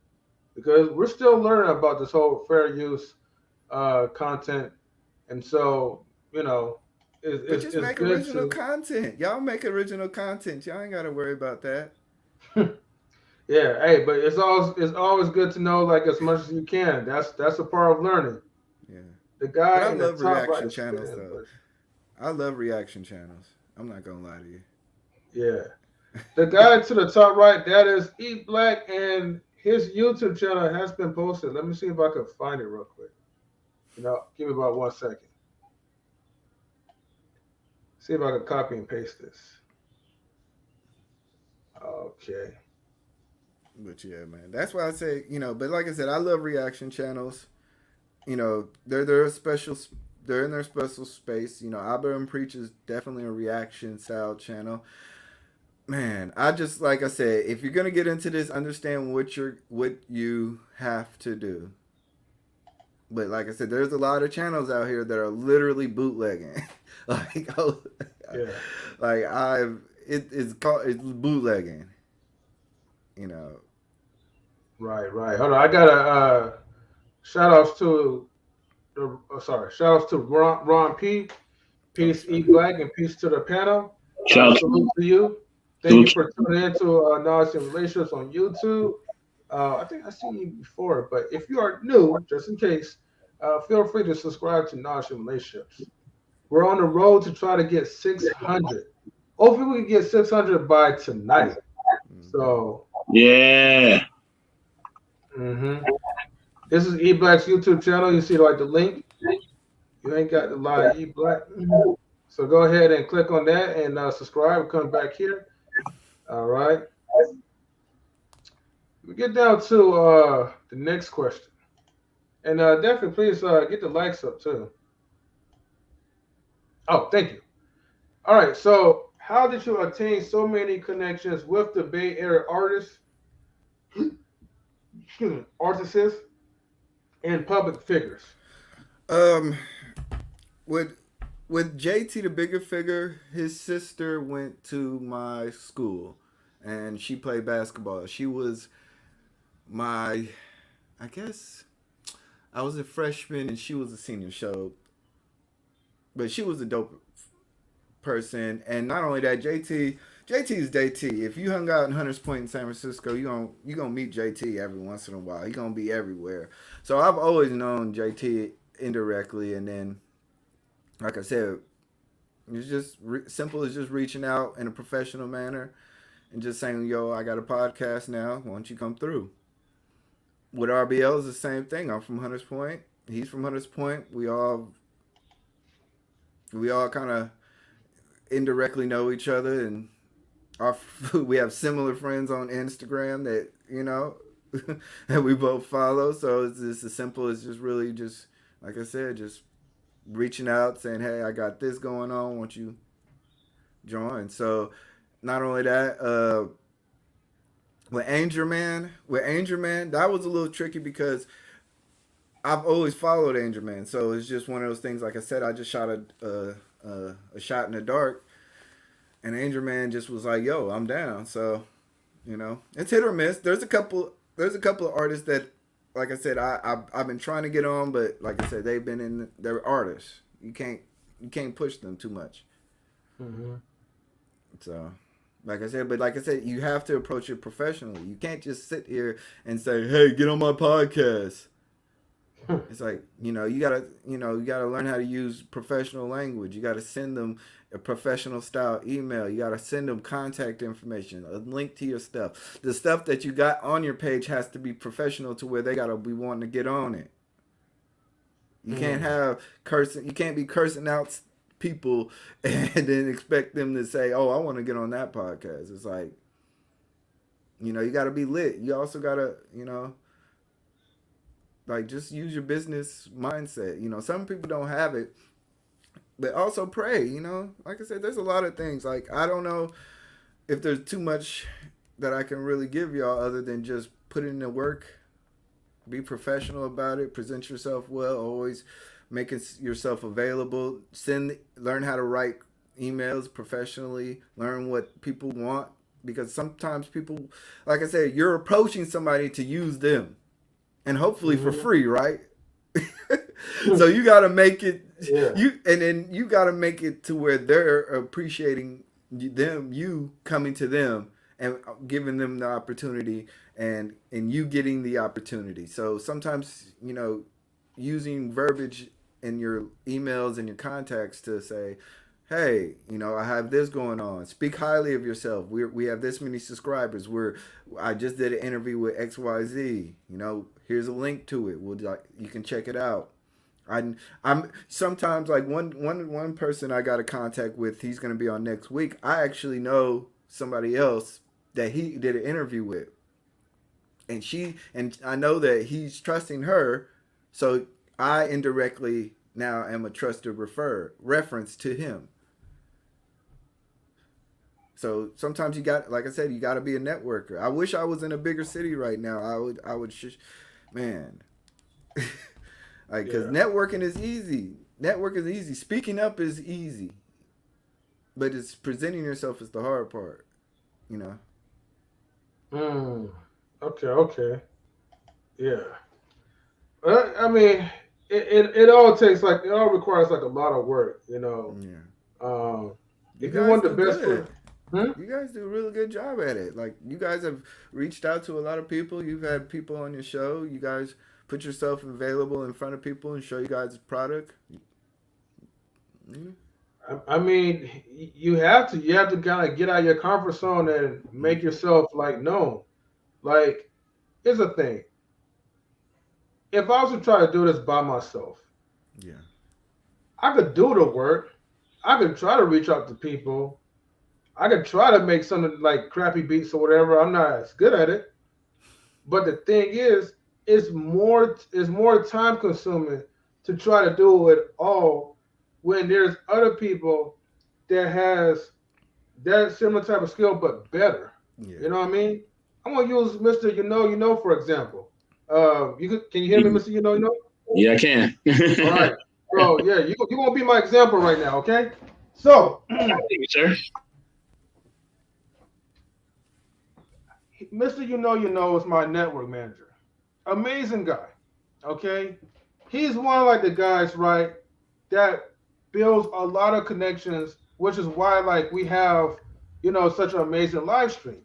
because we're still learning about this whole fair use content, and so it's But it's, just it's make good original to. content. Y'all make original content. Y'all ain't gotta worry about that. Yeah, hey, but it's always good to know like as much as you can. That's a part of learning. Yeah. The But guy I in the love top right reaction is channels spinning, though. but I love reaction channels. I'm not gonna lie to you. yeah, the guy to the top right, that is eBlack, and his YouTube channel has been posted. Let me see if I can find it real quick. Give me about 1 second. See if I can copy and paste this. Okay. But yeah, man. That's why I say, but like I said, I love reaction channels. They're a special. They're in their special space. Abba and Preach is definitely a reaction style channel. Man, I just like I said, if you're gonna get into this, understand what you have to do. But like I said, there's a lot of channels out here that are literally bootlegging. like, oh, Yeah. like it's bootlegging. You know. Right, right. Hold on. I got a shout outs to shout outs to Ron P. Oh, Peace, sorry. eBlack, and peace to the panel. Shout out Salute to you. Thank you to for tuning into Knowledge and Relationships on YouTube. I think I've seen you before, but if you are new, just in case, feel free to subscribe to Knowledge and Relationships. We're on the road to try to get 600. Hopefully, we can get 600 by tonight. Mm-hmm. So, yeah. mhm. This is eBlack's YouTube channel. You see like the link. You ain't got a lot of eBlack. So go ahead and click on that and subscribe. Come back here. All right. We get down to the next question. And definitely please get the likes up too. Oh, thank you. All right. So how did you attain so many connections with the Bay Area artists, artists, and public figures? Um, with JT the bigger figure, his sister went to my school, and she played basketball. She was my, I guess, I was a freshman and she was a senior. So, but she was a dope person, and not only that, JT is JT. If you hung out in Hunters Point in San Francisco, you gonna meet JT every once in a while. He gonna be everywhere. So I've always known JT indirectly, and then like I said, it's just simple as just reaching out in a professional manner and just saying, "Yo, I got a podcast now. Why don't you come through?" With RBL is the same thing. I'm from Hunters Point. He's from Hunters Point. We all kind of indirectly know each other, and our we have similar friends on Instagram that that we both follow. So it's just as simple as just really just like I said, just reaching out saying, "Hey, I got this going on. Won't you join?" So not only that, with Angel Man, that was a little tricky because I've always followed Angel Man. So it's just one of those things. Like I said, I just shot a shot in the dark, and Angel Man just was like, "Yo, I'm down." So it's hit or miss. There's a couple of artists that, like I said, I've been trying to get on, but like I said, they're artists. You can't push them too much. Mm-hmm. So, like I said, you have to approach it professionally. You can't just sit here and say, "Hey, get on my podcast." It's like you gotta learn how to use professional language. You gotta send them a professional style email. You gotta send them contact information, a link to your stuff. The stuff that you got on your page has to be professional to where they gotta be wanting to get on it. You can't have cursing. You can't be cursing out people and then expect them to say, "Oh, I want to get on that podcast." It's like you got to be lit. You also got to like just use your business mindset. Some people don't have it, but also pray. Like I said, there's a lot of things. Like I don't know if there's too much that I can really give y'all other than just put in the work, be professional about it, present yourself well, always making yourself available, learn how to write emails professionally, learn what people want, because sometimes people, like I said, you're approaching somebody to use them and hopefully for free, right? So you got to make it Yeah. you got to make it to where they're appreciating you coming to them and giving them the opportunity and you getting the opportunity. So sometimes using verbiage in your emails and your contacts to say, "Hey, I have this going on. Speak highly of yourself. We have this many subscribers. I just did an interview with XYZ. Here's a link to it. You can check it out." I'm sometimes like one person I got a contact with. He's going to be on next week. I actually know somebody else that he did an interview with, and I know that he's trusting her, so I indirectly now am a trusted reference to him. So sometimes like I said, you got to be a networker. I wish I was in a bigger city right now. Man, Like, because Yeah. networking is easy. Network is easy. Speaking up is easy, but it's presenting yourself is the hard part. You know. Mm. Okay. Okay. Yeah. I mean, it all takes like it all requires like a lot of work. Yeah. Um, You if you guys want the do best good. for, hmm? You guys do a really good job at it. Like, you guys have reached out to a lot of people. You've had people on your show. You guys put yourself available in front of people and show you guys product. Mm, I mean, you have to kind of get out of your comfort zone and mm, make yourself like known. Like, here's the thing: if I was to try to do this by myself, yeah. I could do the work. I could try to reach out to people. I could try to make something like crappy beats or whatever. I'm not as good at it. But the thing is, it's more time consuming to try to do it all when there's other people that has that similar type of skill but better. Yeah. You know what I mean? I'm gonna use Mr. For example. Can you hear me, Mr. You know? Yeah, I can. All Thank right. So yeah, you gonna be my example right now, okay? So you, sir. Mr. Is my network manager. Amazing guy. Okay? He's one of like the guys, right, that builds a lot of connections, which is why like we have, such an amazing live stream.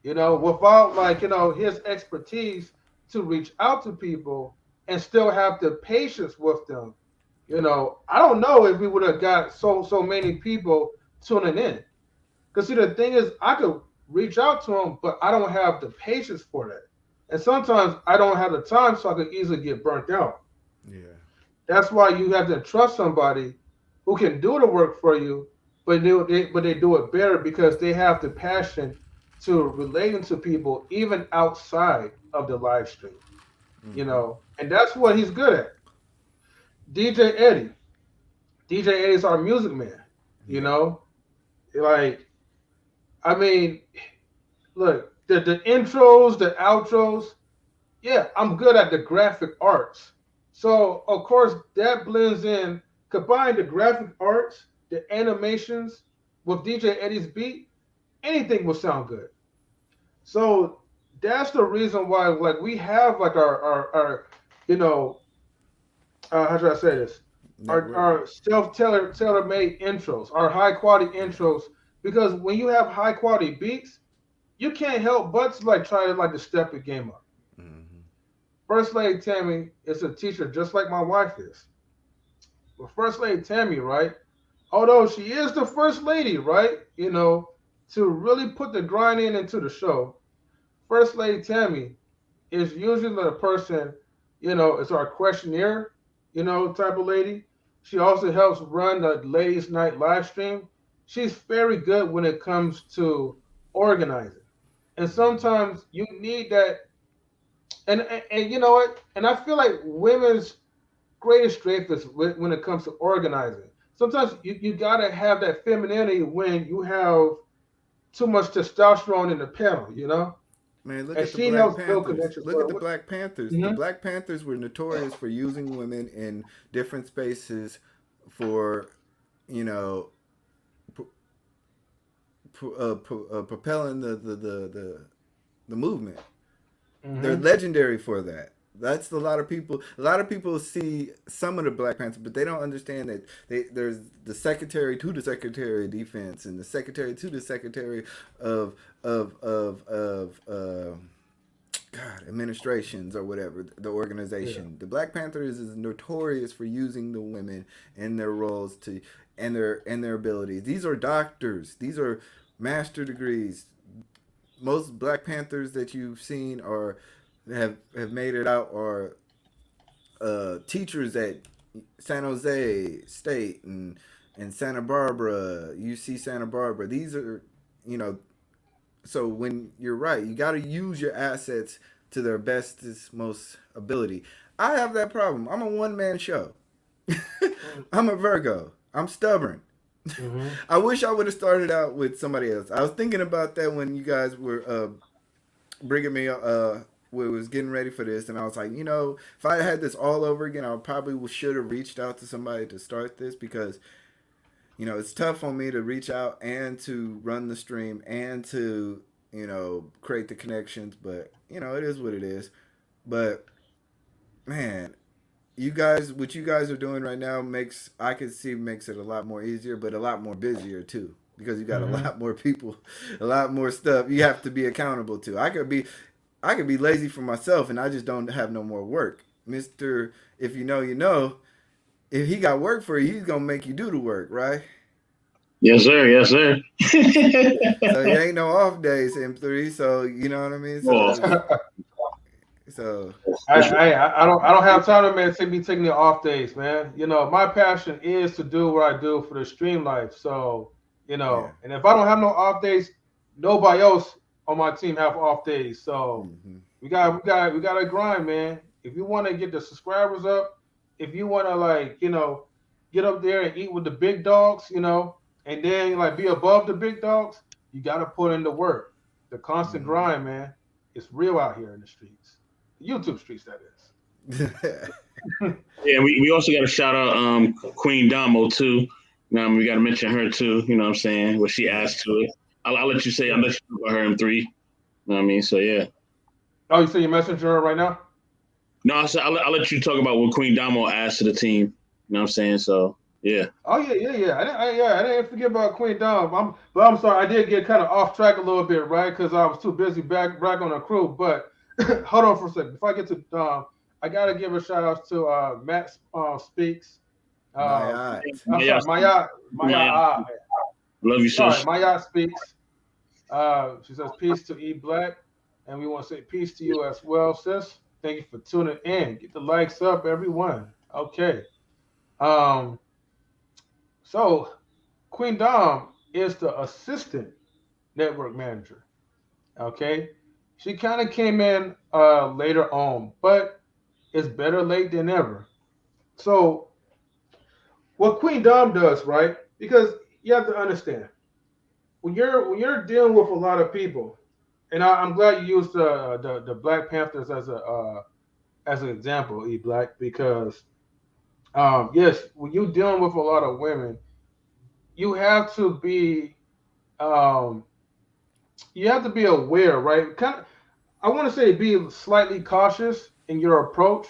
Without like, his expertise to reach out to people and still have the patience with them. I don't know if we would have got so many people tuning in. Because see, the thing is, I could reach out to them, but I don't have the patience for that. And sometimes I don't have the time, so I could easily get burnt out. Yeah. That's why you have to trust somebody who can do the work for you, but they do it better because they have the passion to relating to people even outside of the live stream. Mm-hmm. And that's what he's good at. DJ Eddie, DJ Eddie's our music man. You Yeah. know, like I mean, look, the intros, the outros, yeah, I'm good at the graphic arts. So of course that blends in, combine the graphic arts, the animations with DJ Eddie's beat, anything will sound good. So that's the reason why like we have like our you know how should I say this? Network. Our self tailor made intros, our high quality Yeah. intros, because when you have high quality beats, you can't help but like try to like to step the game up. Mm-hmm. First Lady Tammy is a teacher just like my wife is. But First Lady Tammy, right? Although she is the first lady, right? To really put the grind into the show, First Lady Tammy is usually the person, is our questionnaire, type of lady. She also helps run the ladies' night live stream. She's very good when it comes to organizing. And Mm-hmm. sometimes you need that. And you know what? And I feel like women's greatest strength is when it comes to organizing. Sometimes you gotta have that femininity when you have too much testosterone in the panel. Man, look And at the she Black helps build Panthers. connections Look with at the her. Black Panthers. The Mm-hmm. Black Panthers were notorious for using women in different spaces for, you know, propelling the movement. They're Mm-hmm. legendary for that. That's a lot of people. A lot of people see some of the Black Panthers, but they don't understand that there's the secretary to the secretary of defense and the secretary to the secretary of God administrations or whatever the Yeah. organization. The Black Panthers is notorious for using the women in their roles to and their abilities. These are doctors. These are master degrees. Most Black Panthers that you've seen are have made it out are teachers at San Jose State and Santa Barbara, UC Santa Barbara. These are, you know, so when you're right, you got to use your assets to their bestest, most ability. I have that problem. I'm a one man show. I'm a Virgo. I'm stubborn. Mm-hmm. I wish I would have started out with somebody else. I was thinking about that when you guys were bringing me we was getting ready for this, and I was like, if I had this all over again, I probably should have reached out to somebody to start this because it's tough on me to reach out and to run the stream and to create the connections, but it is what it is. But man, what you guys are doing right now makes I can see makes it a lot more easier, but a lot more busier too because you got a Mm-hmm. lot more people, a lot more stuff you have to be accountable to. I could be lazy for myself and I just don't have no more work. Mister, if you know, you know. If he got work for you, he's gonna make you do the work, right? Yes, sir. Yes, sir. So it ain't no off days, M3. So you know what I mean. Oh, So that's I don't have time to man to be taking the off days, man. My passion is to do what I do for the stream life. So, yeah. and if I don't have no off days, nobody else on my team have off days. So Hmm. we gotta grind, man. If you want to get the subscribers up, if you want to like, get up there and eat with the big dogs, and then like be above the big dogs, you gotta put in the work. The constant Hmm. grind, man. It's real out here in the streets. YouTube streets, that is. yeah. We also got to shout out Queen Damo too. We got to mention her too. You know what I'm saying? What she yeah. asked to it. I'll let you say. I'll Yeah. let you talk about her in three. You know what I mean? So yeah. Oh, you see your messenger right now? No, I said I'll let you talk about what Queen Damo asked to the team. You know what I'm saying? So yeah. Oh yeah, yeah, yeah. I didn't forget about Queen Dom. But I'm sorry, I did get kind of off track a little bit, right? Because I was too busy back on the crew. But hold on for a second. Before I get to Dom, I gotta give a shout out to Matt Speaks. My Uh, art. I'm Maya, sorry, Maya. Maya, love you, Sorry, sis. Maya Speaks. She says peace to eBlack, and we want to say peace to you as well, sis. Thank you for tuning in. Get the likes up, everyone. Okay. Um, so Queen Dom is the assistant network manager. Okay. She kind of came in later on, but it's better late than never. So what Queen Dom does, right? Because you have to understand when you're dealing with a lot of people, and I'm glad you used the Black Panthers as an example, E Black, because yes, when you're dealing with a lot of women, you have to be um, you have to be aware, right? Kind of, I want to say be slightly cautious in your approach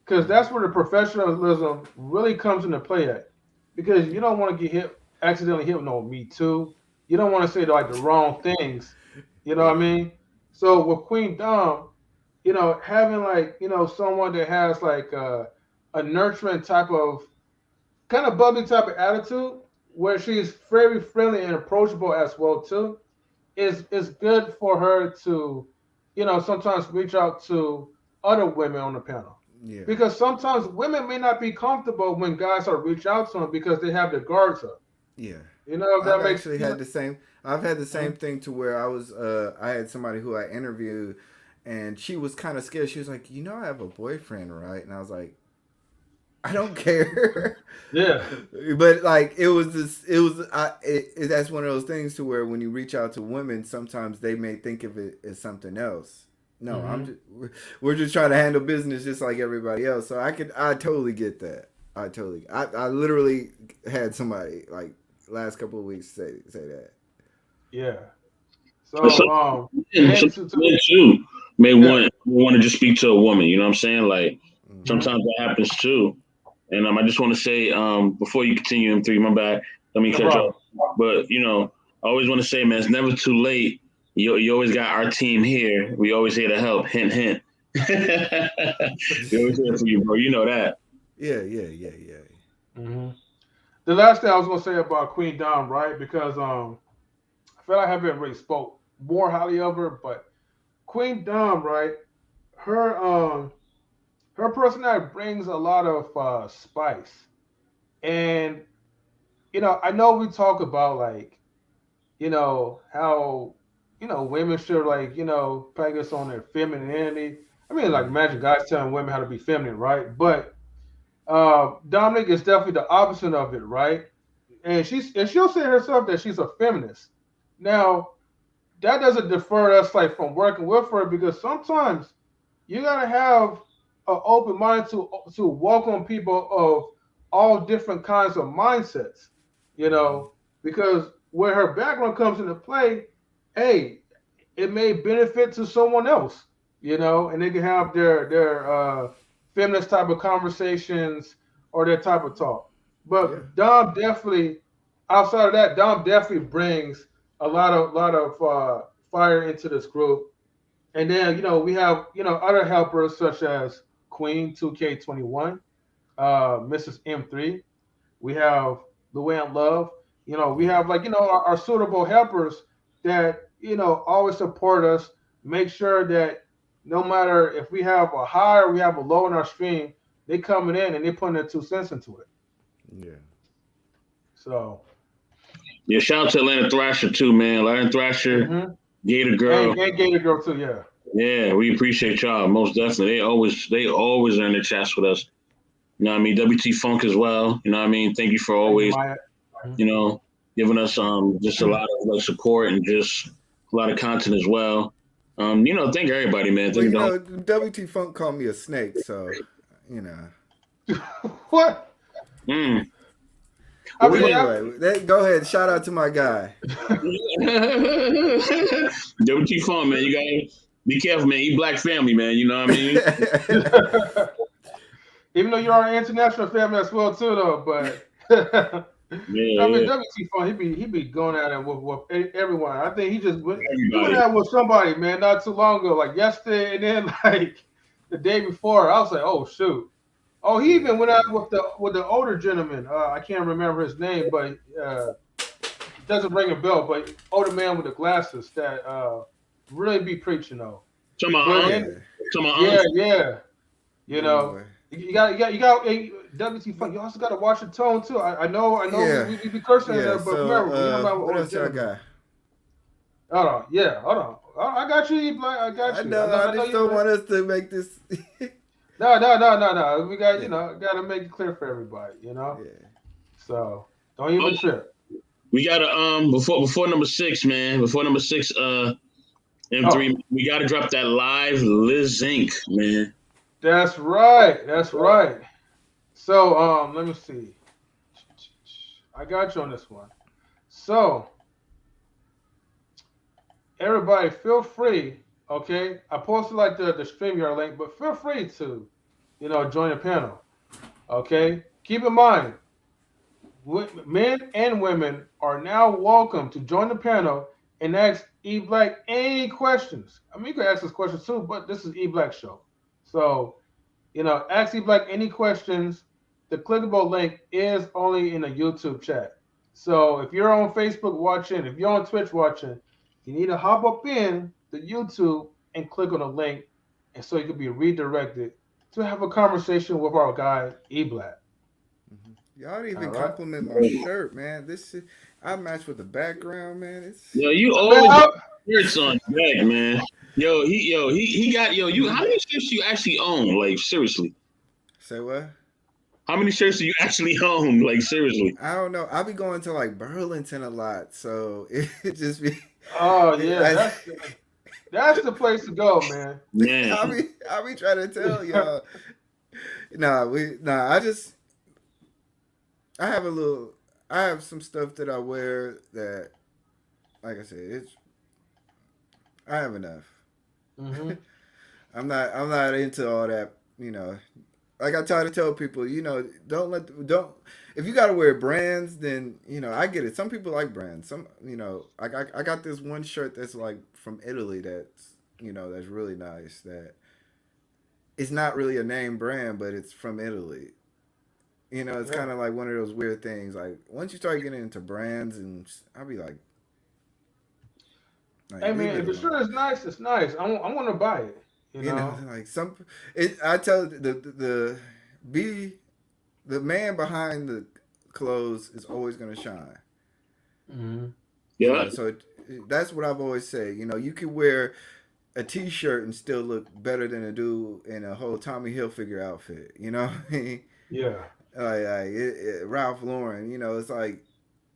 because Hmm. that's where the professionalism really comes into play at. Because you don't want to get hit accidentally hit with no me too. You don't want to say like the wrong things. You know what I Yeah. mean? So with Queen Dom, having like someone that has like a nurturing type of kind of bubbly type of attitude where she's very friendly and approachable as well too is good for her to, sometimes reach out to other women on the panel. Yeah. Because sometimes women may not be comfortable when guys are reach out to them because they have their guards up. Yeah. If I've that makes actually had the same. I've had the same Mhm. thing to where I was. I had somebody who I interviewed, and she was kind of scared. She was like, I have a boyfriend, right? And I was like, I don't care. Yeah. But like it was this it was that's one of those things to where when you reach out to women sometimes they may think of it as something else. No, I'm Hmm. just we're just trying to handle business just like everybody else. So I totally get that. I literally had somebody like last couple of weeks say that. Yeah. But So some and to men too may yeah. want to just speak to a woman. You know what I'm saying? Like Hmm. Hmm. sometimes that happens too. And I just want to say before you continue M3, my bad. Let me No cut you off. problem. But I always want to say, man, it's never too late. You always got our team here. We always here to help. Hint, hint. We always here for you, bro. You know that. Yeah, yeah, yeah, yeah. Hmm. The last thing I was gonna say about Queen Dom, right? Because I feel like I haven't really spoke more highly of her, but Queen Dom, right? Her her personality brings a lot of spice, and I know we talk about like how women should like focus on their femininity. I mean, like Hmm. imagine guys telling women how to be feminine, right? But Dominic is definitely the opposite of it, right? And she'll say herself that she's a feminist. Now that doesn't defer us like from working with her because sometimes you gotta have an open mind to welcome people of all different kinds of mindsets. You Mm-hmm. know, because where her background comes into play, hey, it may benefit to someone else. You know, and they can have their feminist type of conversations or their type of talk. Yeah. But Dom definitely, outside of that, Dom definitely brings a lot of fire into this group. And then we have other helpers such as Queen 2K21, Mrs. M3. We have Luann Love. We Yeah. have like our suitable helpers that always support us. Make sure that no matter if we have a high or we have a low in our stream, they coming in and they putting their 2 cents into it. Yeah. So, Yeah, shout out to Atlanta Thrasher too, man. Atlanta Thrasher, mm-hmm. Gator and, Girl. and Gator Girl too, yeah. Yeah, we appreciate y'all most definitely. They always earn their chats with us. You know what I mean? WT Funk as well. You know what I mean? Thank you for Thank you, always, Maya. you know, giving us just a lot of like support and just a lot of content as well. Thank everybody, man. Well, Thank you. WT Funk called me a snake, so you know. What? Mm. I Well, But mean, anyway, go ahead. Shout out to my guy. WT Funk, man. You gotta be careful, man. eBlack family, man. You know what I mean? even though you're our international family as well too, though. But Yeah, I mean, yeah. WT Fun, he be going at it with everyone. I think he went Everybody. at it with somebody, man, not too long ago, like yesterday, and then like the day before. I was like, oh shoot. Oh, he Yeah. even went out with the older gentleman. I can't remember his name, but it doesn't ring a bell. But older man with the glasses that really be preaching though. To my But uncle. and Yeah. To my yeah, uncle. yeah. You know, Anyway. you got WT Funk. You also got to watch your tone too. I know we, Yeah. we, we be cursing in Yeah. there, but So, remember, we don't have an what older else y'all gentleman. got? Hold on, yeah, hold on. I got you, E-Black. I I got you. I know. know, I I know just you, don't man. want us to make this. No. We got Yeah. got to make it clear for everybody. Yeah. So don't even Oh, trip. we gotta before number six, man. Before number six, Oh, M3, we gotta drop that live Liz Inc, man. that's right. That's right. So let me see. I got you on this one. So everybody, feel free. Okay, I posted like the StreamYard link, but feel free to join the panel. Okay, keep in mind, men and women are now welcome to join the panel and ask E Black any questions. I mean, you can ask us questions too, but this is E Black show, so ask E Black any questions. The clickable link is only in the YouTube chat. So if you're on Facebook watching, if you're on Twitch watching, you need to hop up in the YouTube and click on the link, and so you can be redirected to have a conversation with our guy E Black. Y'all didn't All even right, compliment my shirt, man. This shit, I match with the background, man. It's Yo, you man. always got shirts on deck, man. He got you. How many shirts do you actually own? Like seriously, say what? how many shirts do you actually own? Like seriously. I don't know. I'll be going to like Burlington a lot, so it just be. Oh yeah, I, that's the place to go, man. Man, I'll be trying to tell y'all. Nah. I have a little. I have some stuff that I wear that, like I said, it's. I have enough. hmm I'm not into all that. Like I try to tell people, don't. If you gotta wear brands, then I get it. Some people like brands. I got this one shirt that's like from Italy that's really nice. That it's not really a name brand, but it's from Italy. It's Yeah. kind of like one of those weird things. Like once you start getting into brands, and I'll be like Hey leave man, it if the alone. shirt is nice, it's nice. I want to buy it. You know. Like I tell the be the man behind the clothes is always gonna shine. hmm yeah. So that's what I've always said. You can wear a t-shirt and still look better than a dude in a whole Tommy Hilfiger outfit. You know what I mean? Yeah. Like Ralph Lauren. It's like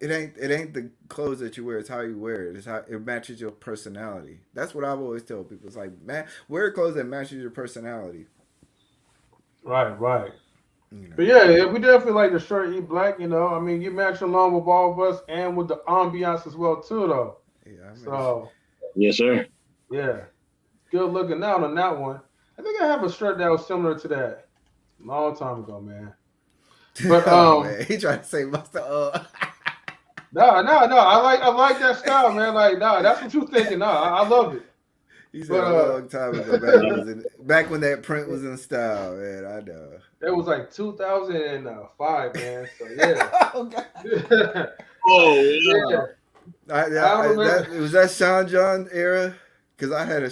it ain't the clothes that you wear. It's how you wear it. It's how it matches your personality. That's what I've always told people. It's like, man, wear clothes that matches your personality. Right, right. You But know. yeah, we definitely like the shirt eBlack. You know, I mean, you match along with all of us and with the ambiance as well too, though. Yeah, I mean, So Yes, sir. yeah, good looking out on that one. I think I have a shirt that was similar to that a long time ago, man. But oh man, he tried to say most of. no, no, no. I like that style, man. Like, nah, that's what you thinking. Nah, I love it. He said But a long time ago, back when that print was in style, man. I know. that was like 2005, man. So yeah, oh God. Oh, yeah. yeah. I don't That remember. was that Sean John era, because I had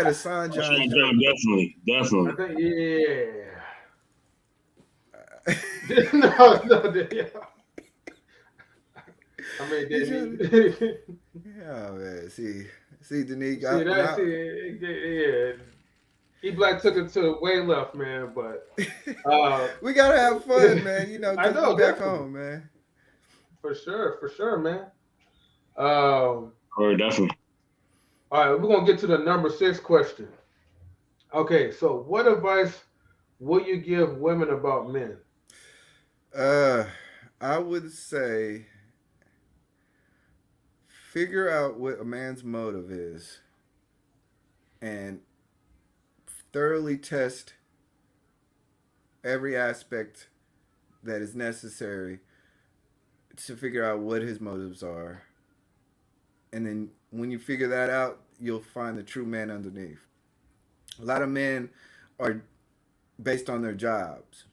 a Sean John Sean shirt. John, definitely, I definitely. think yeah. No, no, yeah. I mean, He did tried to, he? yeah, man. See, Dominique, See when that? See, yeah. E Black took it to the way left, man. But uh, we gotta have fun, man. I Cause we know back definitely home, man. for sure, man. Um, Or definitely. all right, we're gonna get to the number six question. Okay, so what advice would you give women about men? Uh, I would say figure out what a man's motive is and thoroughly test every aspect that is necessary to figure out what his motives are. And then when you figure that out, you'll find the true man underneath. A lot of men are based on their jobs.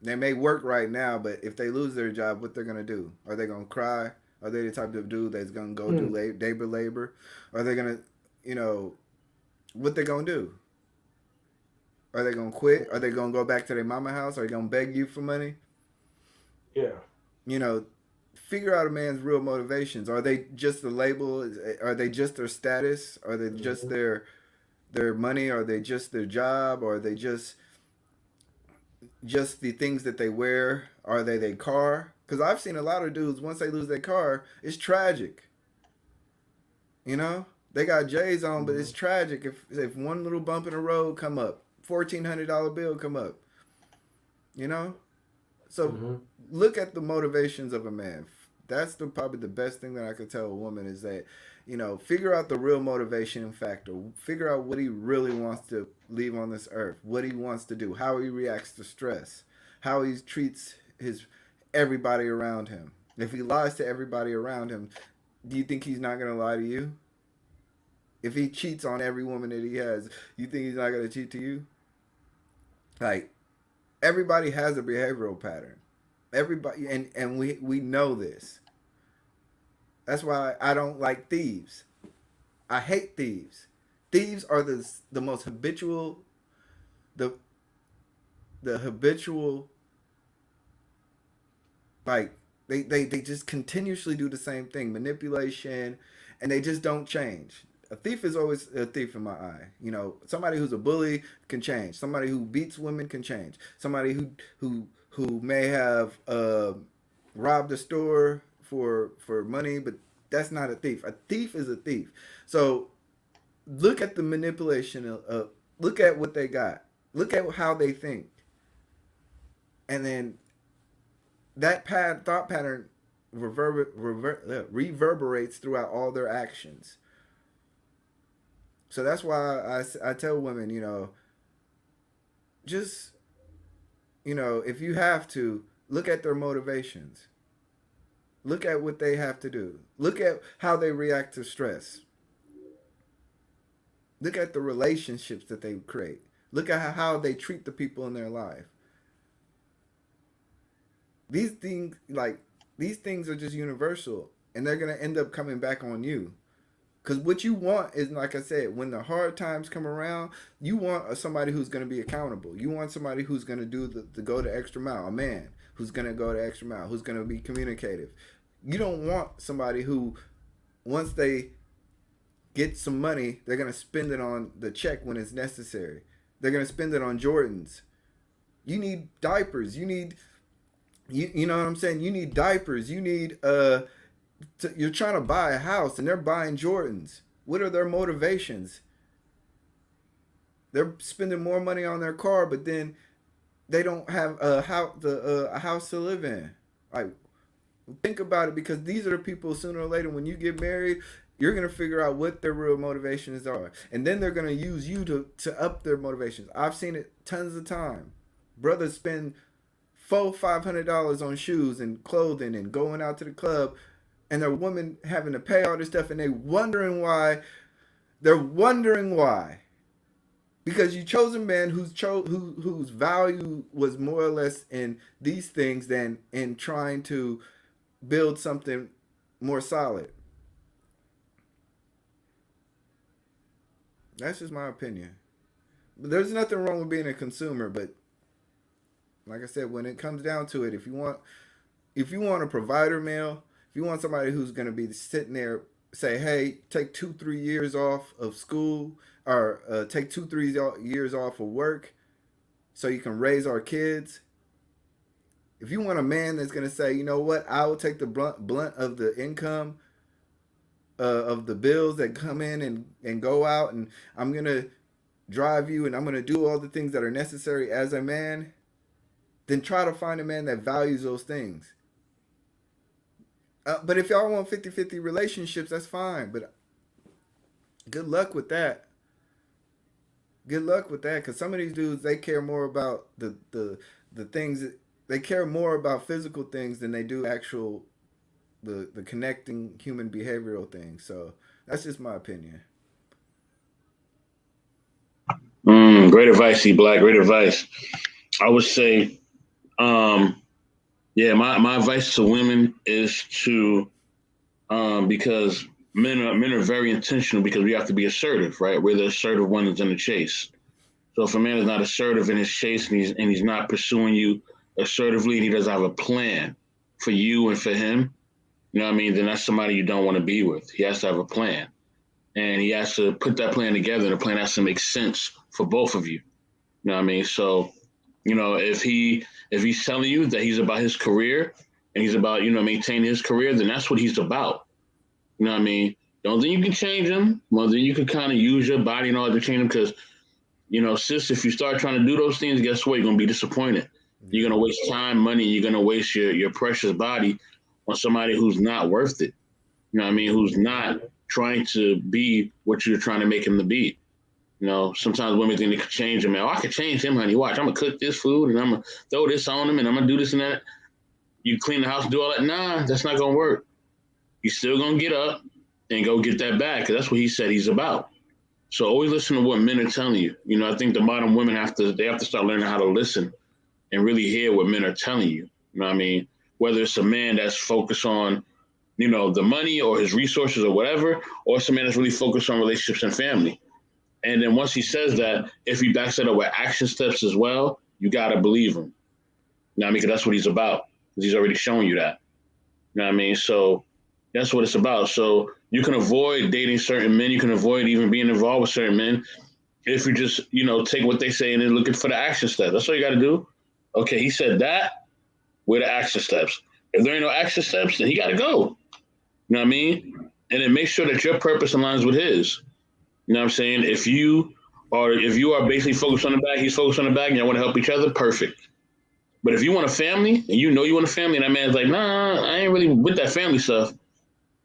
They may work right now, but if they lose their job, what they're gonna do? Are they gonna cry? Are they the type of dude that's gonna go do Hmm. labor? Are they gonna, you know, what they gonna do? Are they gonna quit? Are they gonna go back to their mama house? Are they gonna beg you for money? Yeah. You know, figure out a man's real motivations. Are they just the label? Are they just their status? Are they just Hmm. their money? Are they just their job? Or are they just the things that they wear? Are they their car? Because I've seen a lot of dudes once they lose their car, it's tragic. You know, they got J's on, but Hmm. it's tragic if one little bump in the road come up, $1,400 bill come up. You know, so Hmm. look at the motivations of a man. That's probably the best thing that I could tell a woman is that, figure out the real motivation factor. Figure out what he really wants to leave on this earth, what he wants to do, how he reacts to stress, how he treats his everybody around him. If he lies to everybody around him, do you think he's not gonna lie to you? If he cheats on every woman that he has, you think he's not gonna cheat to you? Like, everybody has a behavioral pattern. Everybody, and we know this. That's why I don't like thieves. I hate thieves. Thieves are the most habitual, the the habitual, like, they just continuously do the same thing, manipulation, and they just don't change. A thief is always a thief in my eye. Somebody who's a bully can change. Somebody who beats women can change. Somebody who may have robbed a store for money, but that's not a thief. A thief is a thief. So look at the manipulation look at what they got. Look at how they think, and then that thought pattern reverberates throughout all their actions. So that's why I tell women, just, if you have to, look at their motivations. Look at what they have to do. Look at how they react to stress. Look at the relationships that they create. Look at how they treat the people in their life. These things, these things are just universal, and they're gonna end up coming back on you. Because what you want is, like I said, when the hard times come around, you want somebody who's going to be accountable. You want somebody who's going to do the go the extra mile. A man who's going to go the extra mile, who's going to be communicative. You don't want somebody who, once they get some money, they're going to spend it on the check when it's necessary. They're going to spend it on Jordans. You need diapers. You need You know what I'm saying? You need diapers. You need you're trying to buy a house and they're buying Jordans. What are their motivations? They're spending more money on their car, but then they don't have a house to live in. Like, think about it, because these are the people sooner or later when you get married, you're gonna figure out what their real motivations are, and then they're gonna use you to up their motivations. I've seen it tons of time. Brothers spend $400-500 on shoes and clothing and going out to the club, and their woman having to pay all this stuff, and they're wondering why. Because you chose a man whose value was more or less in these things than in trying to build something more solid. That's just my opinion. But there's nothing wrong with being a consumer, but like I said, when it comes down to it, if you want a provider male, if you want somebody who's going to be sitting there, say, hey, take 2-3 years off of school, or take 2-3 years off of work so you can raise our kids. If you want a man that's going to say, you know what, I will take the blunt of the income, of the bills that come in and go out, and I'm going to drive you and I'm going to do all the things that are necessary as a man, then try to find a man that values those things. But if y'all want 50-50 relationships, that's fine. But good luck with that. Good luck with that, because some of these dudes, they care more about the things they care more about physical things than they do actual the connecting human behavioral things. So that's just my opinion. Great advice, eBlack. Great advice. I would say, um, yeah, my advice to women is to, because men are very intentional because we have to be assertive, right? We're the assertive ones in the chase. So if a man is not assertive in his chase and he's not pursuing you assertively and he doesn't have a plan for you and for him, you know what I mean? Then that's somebody you don't want to be with. He has to have a plan, and he has to put that plan together. And the plan has to make sense for both of you. You know what I mean? So, if he's telling you that he's about his career and he's about maintaining his career, then that's what he's about. You know what I mean? Don't think you can change him. Well, then you can kind of use your body and all that to change him, because sis, if you start trying to do those things, guess what? You're gonna be disappointed. You're gonna waste time, money. You're gonna waste your precious body on somebody who's not worth it. You know what I mean? Who's not trying to be what you're trying to make him to be. Sometimes women think they can change him. Oh, I can change him, honey. Watch, I'm gonna cook this food and I'm gonna throw this on him and I'm gonna do this and that. You clean the house, do all that. Nah, that's not gonna work. You're still gonna get up and go get that bag, because that's what he said he's about. So always listen to what men are telling you. I think the modern women have to start learning how to listen and really hear what men are telling you. You know what I mean? Whether it's a man that's focused on, the money or his resources or whatever, or it's a man that's really focused on relationships and family. And then once he says that, if he backs it up with action steps as well, you gotta believe him. You know what I mean? Because that's what he's about. Because he's already shown you that. You know what I mean? So that's what it's about. So you can avoid dating certain men. You can avoid even being involved with certain men if you just, take what they say and then looking for the action steps. That's all you got to do. Okay, he said that. Where the action steps? If there ain't no action steps, then he got to go. You know what I mean? And then make sure that your purpose aligns with his. You know what I'm saying? If you are basically focused on the bag, he's focused on the bag, and y'all want to help each other, perfect. But if you want a family, and you want a family, and that man's like, nah, I ain't really with that family stuff,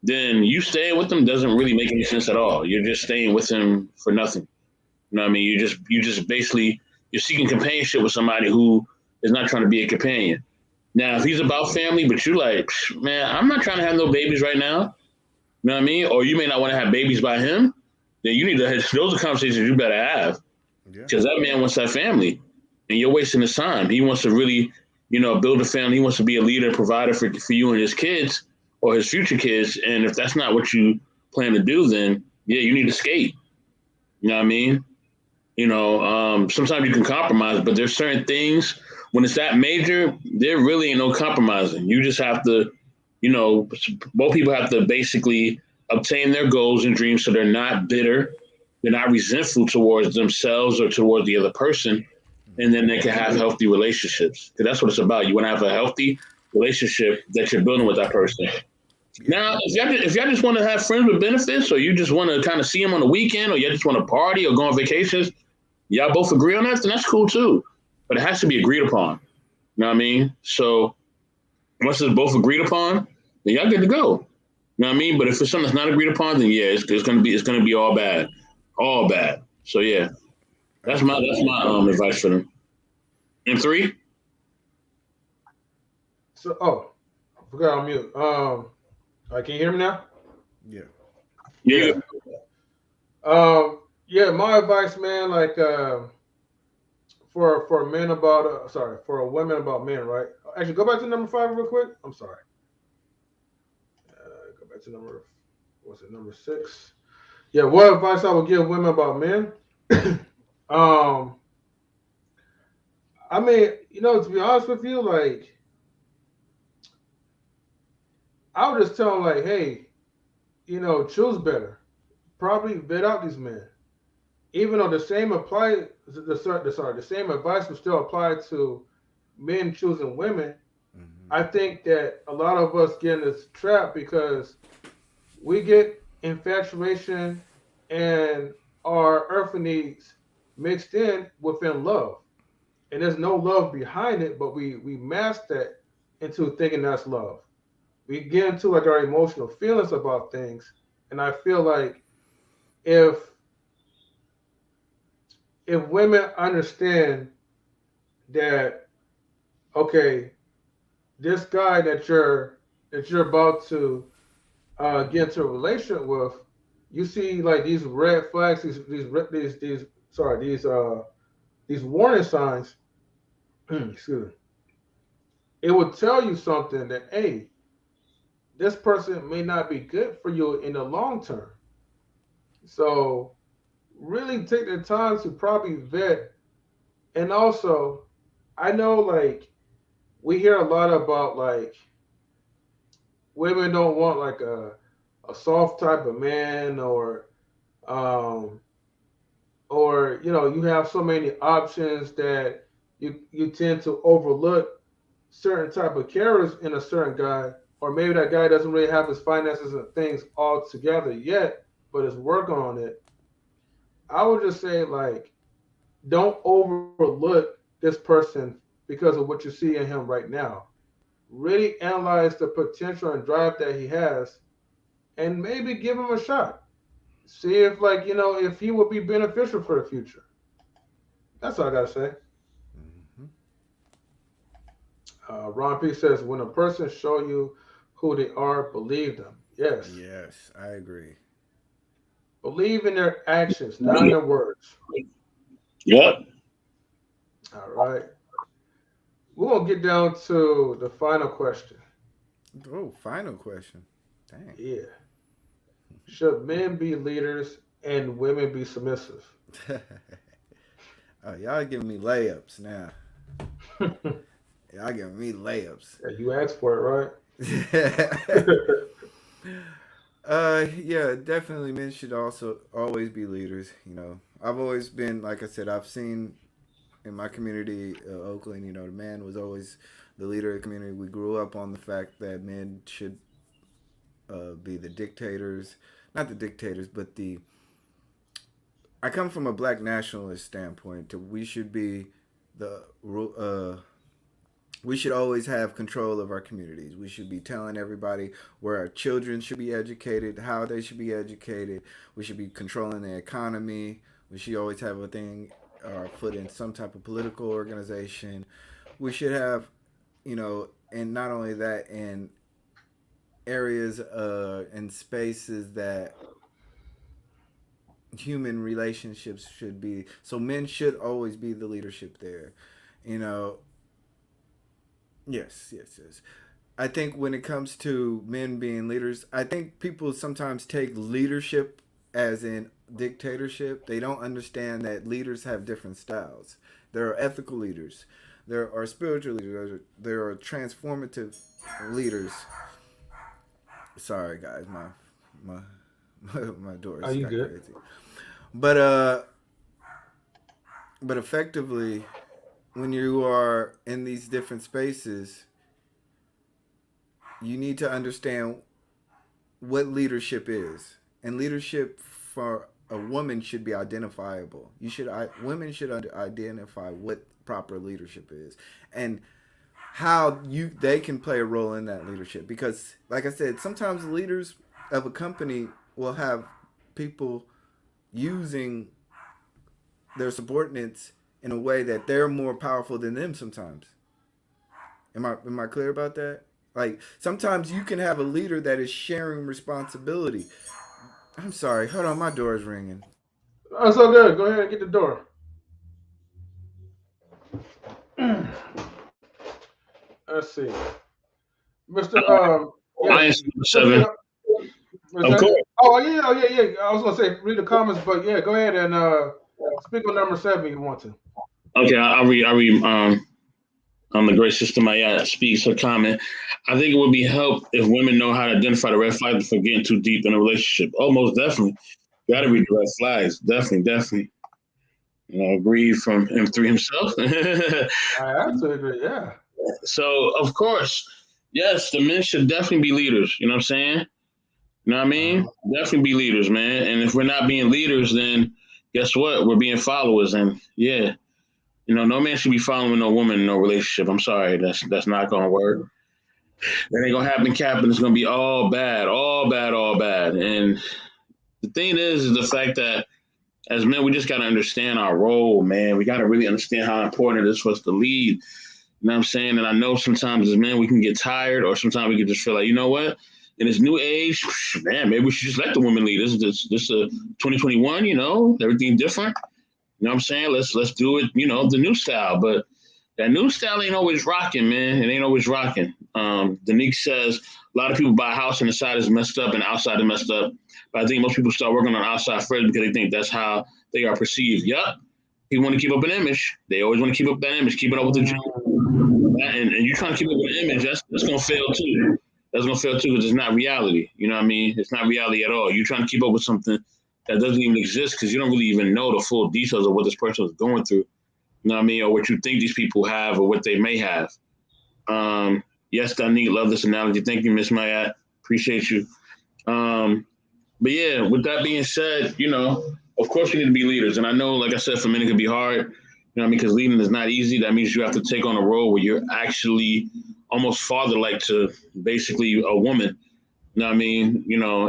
then you staying with them doesn't really make any sense at all. You're just staying with him for nothing. You know what I mean? You just basically, you're seeking companionship with somebody who is not trying to be a companion. Now, if he's about family, but you're like, man, I'm not trying to have no babies right now. You know what I mean? Or you may not want to have babies by him. Then you need to have, those are conversations you better have. Yeah. Because that man wants that family, and you're wasting his time. He wants to really, build a family. He wants to be a leader and provider for you and his kids or his future kids. And if that's not what you plan to do, then yeah, you need to skate. You know what I mean? Sometimes you can compromise, but there's certain things when it's that major, there really ain't no compromising. You just have to, both people have to basically obtain their goals and dreams so they're not bitter, they're not resentful towards themselves or towards the other person, and then they can have healthy relationships. Because that's what it's about. You want to have a healthy relationship that you're building with that person. Yeah. Now, if y'all just want to have friends with benefits, or you just want to kind of see them on the weekend, or you just want to party or go on vacations, y'all both agree on that, then that's cool too. But it has to be agreed upon. You know what I mean? So once it's both agreed upon, then y'all good to go. You know what I mean? But if it's something that's not agreed upon, then yeah, it's gonna be all bad. So yeah, that's Absolutely. my advice for them. And three, So, oh, I forgot on mute. Can you hear me now? Yeah. yeah, Yeah. Yeah. My advice, man, like, for men about, sorry, for women about men, right? Actually, go back to number 5 real quick. I'm sorry. Go back to what's it, number 6? Yeah. What advice I would give women about men? um, I mean, to be honest with you, like, I would just tell them, like, hey, choose better. Probably vet out these men. Even though the same advice would still apply to men choosing women, Mm-hmm. I think that a lot of us get in this trap because we get infatuation and our earthly needs mixed in within love. And there's no love behind it, but we mask that into thinking that's love. We get into like our emotional feelings about things. And I feel like if women understand that, okay, this guy that you're about to get into a relationship with, you see like these red flags, these warning signs. Excuse me. It will tell you something that, hey, this person may not be good for you in the long term. So really take the time to probably vet. And also, I know like we hear a lot about like women don't want like a soft type of man, um you have so many options that you tend to overlook certain type of characters in a certain guy, or maybe that guy doesn't really have his finances and things all together yet, but is working on it. I would just say like don't overlook this person because of what you see in him right now. Really analyze the potential and drive that he has, and maybe give him a shot. See if like if he would be beneficial for the future. That's all I gotta say. Mm-hmm. Ron P says, when a person show you who they are, believe them. Yes, Yes, I agree. believe in their actions, not in their words. yep. All right. We're gonna get down to the final question. Oh, final question. Dang. Yeah. Should men be leaders and women be submissive? Oh, y'all giving me layups now. Yeah, Y'all giving me layups. you asked for it, right? Yeah, definitely men should also always be leaders. I've always been, like I said, I've seen in my community, Oakland, the man was always the leader of the community. We grew up on the fact that men should be the dictators, not the dictators, but the. I come from a black nationalist standpoint. We should be the we should always have control of our communities. We should be telling everybody where our children should be educated, how they should be educated. We should be controlling the economy. We should always have a thing, our foot in some type of political organization. We should have, and not only that, in areas and spaces that human relationships should be. So men should always be the leadership there. You know, yes, yes, yes. I think when it comes to men being leaders, I think people sometimes take leadership as in dictatorship. They don't understand that leaders have different styles. There are ethical leaders, there are spiritual leaders, there are transformative leaders. Sorry, guys, my my Are doors you got good? crazy. But effectively, when you are in these different spaces, you need to understand what leadership is, and leadership for a woman should be identifiable. Women should identify what proper leadership is, and how they can play a role in that leadership. Because, like I said, sometimes leaders of a company will have people using their subordinates in a way that they're more powerful than them. Sometimes, am I clear about that? Like sometimes you can have a leader that is sharing responsibility. I'm sorry. Hold on, my door is ringing. That's so good. Go ahead and get the door. Let's see, Mister. Yeah, I answer number feel free seven. to. What's Of that? course. Oh yeah, oh yeah, yeah. I was gonna say read the comments, but yeah, go ahead and speak on number seven if you want to. Okay, I'll read. I read. On the great system I speaks or comment. I think it would be help if women know how to identify the red flags before getting too deep in a relationship. Oh, most definitely. You got to read the red flags. Definitely, definitely. Agree from M3 himself. I have to agree. Yeah. So, of course, yes, the men should definitely be leaders. You know what I'm saying? You know what I mean? Uh, Definitely be leaders, man. And if we're not being leaders, then guess what? We're being followers. And yeah, no man should be following no woman in no relationship. I'm sorry, that's not gonna work. That ain't gonna happen, Cap, and it's gonna be all bad, all bad, all bad. And the thing is the fact that as men, we just gotta understand our role, man. We gotta really understand how important it is for us to lead. You know what I'm saying? And I know sometimes as men we can get tired, or sometimes we can just feel like, you know what? In this new age, man, maybe we should just let the women lead. This 2021, everything different. You know what I'm saying? Let's do it, the new style. But that new style ain't always rocking, man. It ain't always rocking. Dominique says a lot of people buy a house and the side is messed up and the outside is messed up. But I think most people start working on the outside first because they think that's how they are perceived. Yup. People want to keep up an image. They always want to keep up that image, keep it up with the and you're trying to keep up with an image, that's gonna fail too. That's gonna fail too because it's not reality. You know what I mean? It's not reality at all. You're trying to keep up with something that doesn't even exist because you don't really even know the full details of what this person is going through. You know what I mean? Or what you think these people have or what they may have. Yes, Dominique, love this analogy. Thank you, Miss Mayat. Appreciate you. Um, but yeah, with that being said, of course we need to be leaders. And I know, like I said, for men it can be hard. You know what I mean? Because leading is not easy. That means you have to take on a role where you're actually almost father-like to basically a woman. You know what I mean?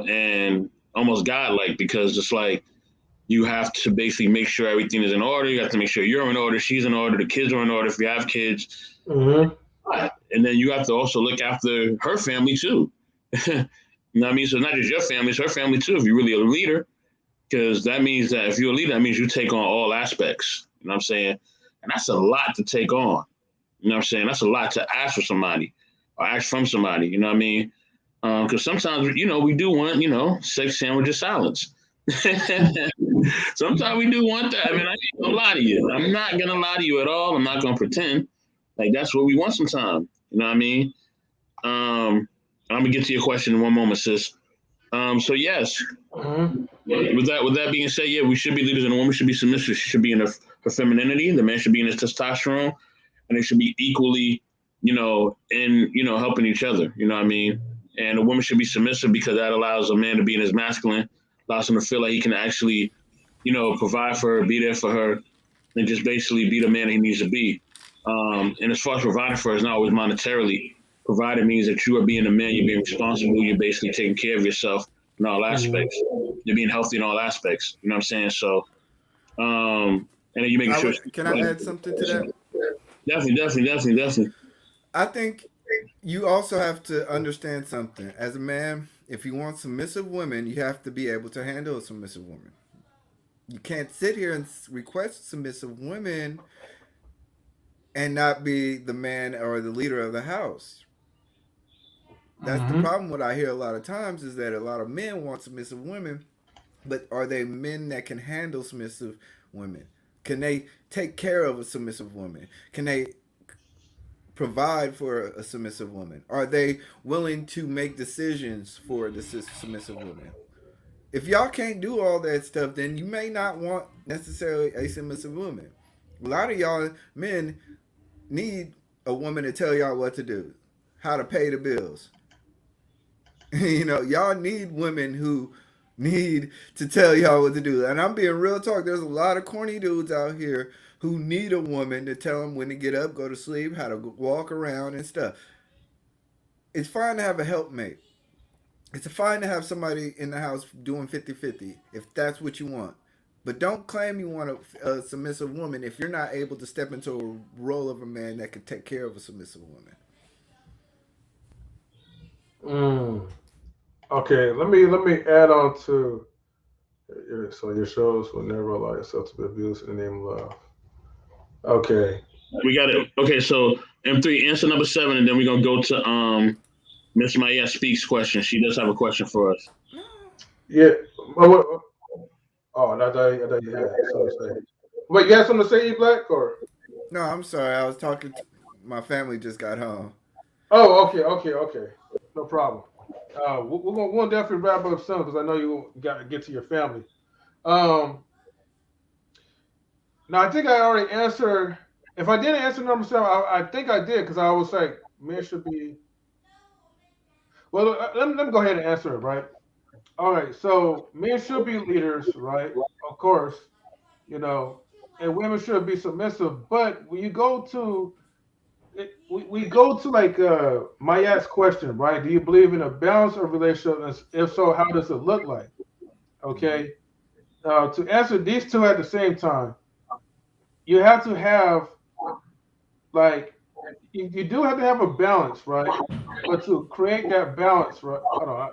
And almost God-like because it's like you have to basically make sure everything is in order. You have to make sure you're in order, she's in order, the kids are in order if you have kids. mm-hmm. And then you have to also look after her family too. You know what I mean? So it's not just your family, it's her family too if you're really a leader. Because that means that if you're a leader, that means you take on all aspects. You know what I'm saying? And that's a lot to take on. You know what I'm saying? That's a lot to ask for somebody or ask from somebody. You know what I mean? Because sometimes, we do want, sex sandwich or silence. Sometimes we do want that. I mean, I ain't gonna lie to you. I'm not gonna lie to you at all. I'm not gonna pretend. Like that's what we want sometimes. You know what I mean? I'm gonna get to your question in one moment, sis. So yes, Mm-hmm. with that being said, yeah, we should be leaders, and the woman should be submissive. She should be in her femininity. The man should be in his testosterone, and they should be equally, in helping each other. You know what I mean? And the woman should be submissive because that allows a man to be in his masculine, allows him to feel like he can actually, provide for her, be there for her, and just basically be the man he needs to be. And as far as providing for her, it's not always monetarily. Providing means that you are being a man, you're being responsible, you're basically taking care of yourself in all Mm-hmm. aspects. You're being healthy in all aspects. You know what I'm saying? So, and then you're making sure. Can I add something to that? Definitely, definitely, definitely, definitely. I think you also have to understand something. As a man, if you want submissive women, you have to be able to handle a submissive woman. You can't sit here and request submissive women and not be the man or the leader of the house. That's the Mm-hmm. problem. What I hear a lot of times is that a lot of men want submissive women, but are they men that can handle submissive women? Can they take care of a submissive woman? Can they provide for a submissive woman? Are they willing to make decisions for the submissive woman? If y'all can't do all that stuff, then you may not want necessarily a submissive woman. A lot of y'all men need a woman to tell y'all what to do, how to pay the bills, Y'all need women who need to tell y'all what to do. And I'm being real talk. There's a lot of corny dudes out here who need a woman to tell them when to get up, go to sleep, how to walk around and stuff. It's fine to have a helpmate. It's fine to have somebody in the house doing 50-50 if that's what you want. But don't claim you want a submissive woman if you're not able to step into a role of a man that could take care of a submissive woman. Mm. Okay, let me add on to so your shows will never allow yourself to be abused in the name of love. Okay. We got it. Okay, so M3, answer number 7, and then we're gonna go to Miss Maya Speaks question. She does have a question for us. Yeah. Oh, I thought you had something to say. Wait, you had something to say, E Black, or? No, I'm sorry. I was talking to my family just got home. Oh, okay. No problem. We'll definitely wrap up soon because I know you got to get to your family. Um, Now I think I already answered. If I didn't answer number 7, I think I did because I was like, men should be. Well, let me go ahead and answer it, right? All right. So men should be leaders, right? Of course, you know, and women should be submissive. But when you go to we go to like Mayat's question, right? Do you believe in a balance of relationship? And if so, how does it look like? Mm-hmm. Okay. To answer these two at the same time, you have to have like you do have to have a balance, right? But to create that balance, right? Hold on,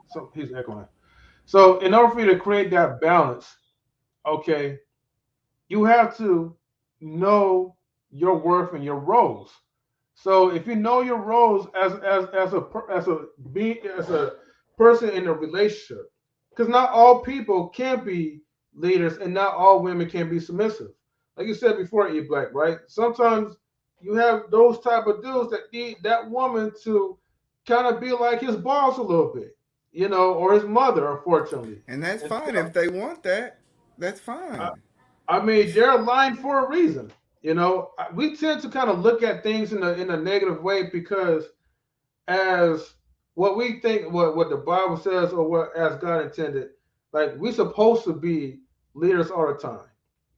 so he's echoing. So in order for you to create that balance, okay, you have to know your worth and your roles. So if you know your roles as a person in a relationship, because not all people can be leaders and not all women can be submissive. Like you said before, E Black, right? Sometimes you have those type of dudes that need that woman to kind of be like his boss a little bit, or his mother, unfortunately. And that's And fine so if they want that. That's I, fine. I mean, they're aligned for a reason. We tend to kind of look at things in a negative way because as what we think, what the Bible says, or what as God intended, like we supposed to be leaders all the time.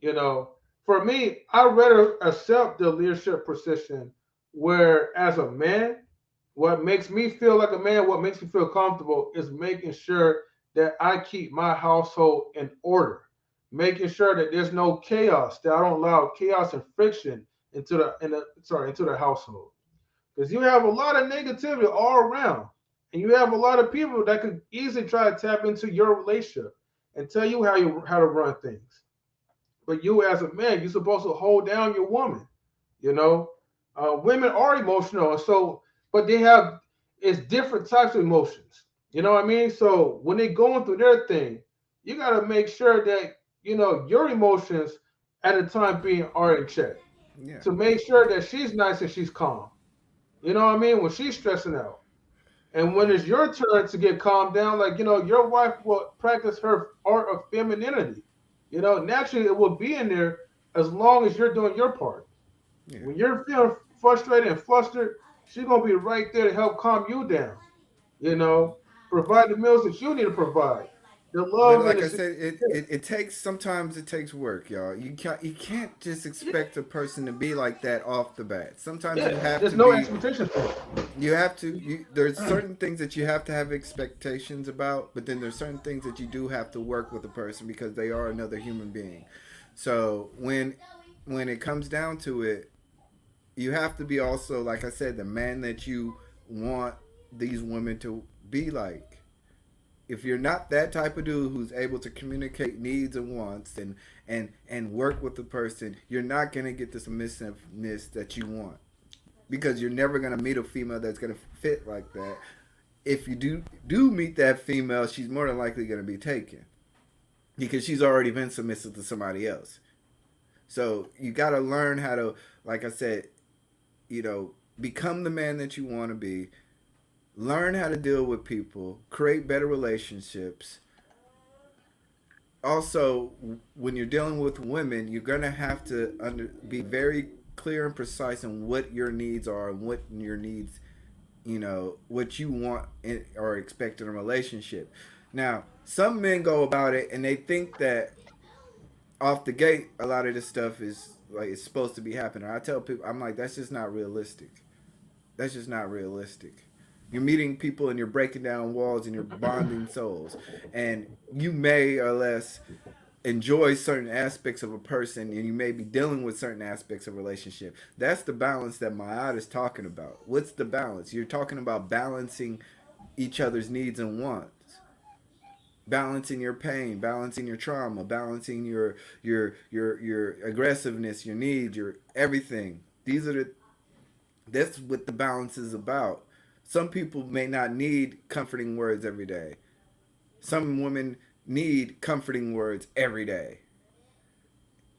You know, for me, I rather accept the leadership position where, as a man, what makes me feel like a man, what makes me feel comfortable, is making sure that I keep my household in order, making sure that there's no chaos, that I don't allow chaos and friction into the household because you have a lot of negativity all around, and you have a lot of people that could easily try to tap into your relationship and tell you how to run things. But you, as a man, you're supposed to hold down your woman. You know, women are emotional, and so, but they have it's different types of emotions. You know what I mean? So when they're going through their thing, you got to make sure that your emotions at the time being are in check Yeah. to make sure that she's nice and she's calm. You know what I mean? When she's stressing out. And when it's your turn to get calmed down, like, your wife will practice her art of femininity. Naturally it will be in there as long as you're doing your part. Yeah. When you're feeling frustrated and flustered, she's gonna be right there to help calm you down. You know, provide the meals that you need to provide. The But love and like the I said, it takes sometimes it takes work, y'all. You can't just expect a person to be like that off the bat. Sometimes yeah, you have there's to no be expectations for you have to there's certain things that you have to have expectations about, but then there's certain things that you do have to work with a person because they are another human being. So when it comes down to it, you have to be also, like I said, the man that you want these women to be like. If you're not that type of dude who's able to communicate needs and wants and work with the person, you're not gonna get the submissiveness that you want because you're never gonna meet a female that's gonna fit like that. If you do meet that female, she's more than likely gonna be taken because she's already been submissive to somebody else. So you gotta learn how to, like I said, become the man that you want to be. Learn how to deal with people, create better relationships. Also, when you're dealing with women, you're gonna have to be very clear and precise on what your needs are and what your needs, what you want or expect in a relationship. Now, some men go about it and they think that off the gate, a lot of this stuff is like it's supposed to be happening. I tell people, I'm like, that's just not realistic. That's just not realistic. You're meeting people and you're breaking down walls and you're bonding souls, and you may or less enjoy certain aspects of a person and you may be dealing with certain aspects of a relationship. That's the balance that Mayad is talking about. What's the balance? You're talking about balancing each other's needs and wants, balancing your pain, balancing your trauma, balancing your aggressiveness, your needs, your everything. These are the That's what the balance is about. Some people may not need comforting words every day. Some women need comforting words every day.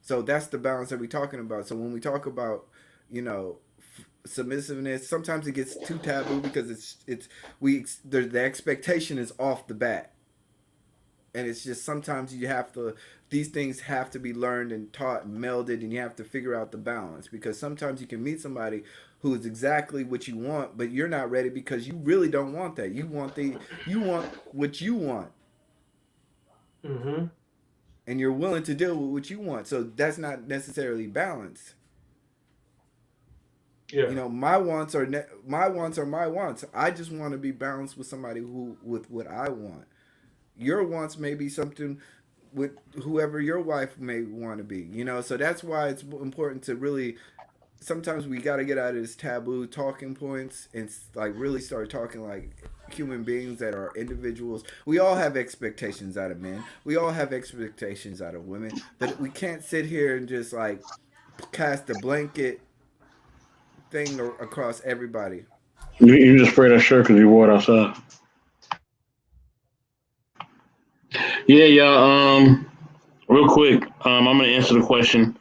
So that's the balance that we're talking about. So when we talk about, submissiveness, sometimes it gets too taboo because the expectation is off the bat, and it's just sometimes you have to these things have to be learned and taught and melded, and you have to figure out the balance because sometimes you can meet somebody who is exactly what you want, but you're not ready because you really don't want that. You want what you want, Mm-hmm. and you're willing to deal with what you want. So that's not necessarily balance. Yeah. My wants are my wants. I just want to be balanced with somebody who with what I want. Your wants may be something with whoever your wife may want to be. So that's why it's important to really. Sometimes we got to get out of this taboo talking points and like really start talking like human beings that are individuals. We all have expectations out of men. We all have expectations out of women, but we can't sit here and just like cast a blanket thing across everybody. You just spray that shirt because you wore it outside. Yeah, y'all. Real quick, I'm gonna answer the question.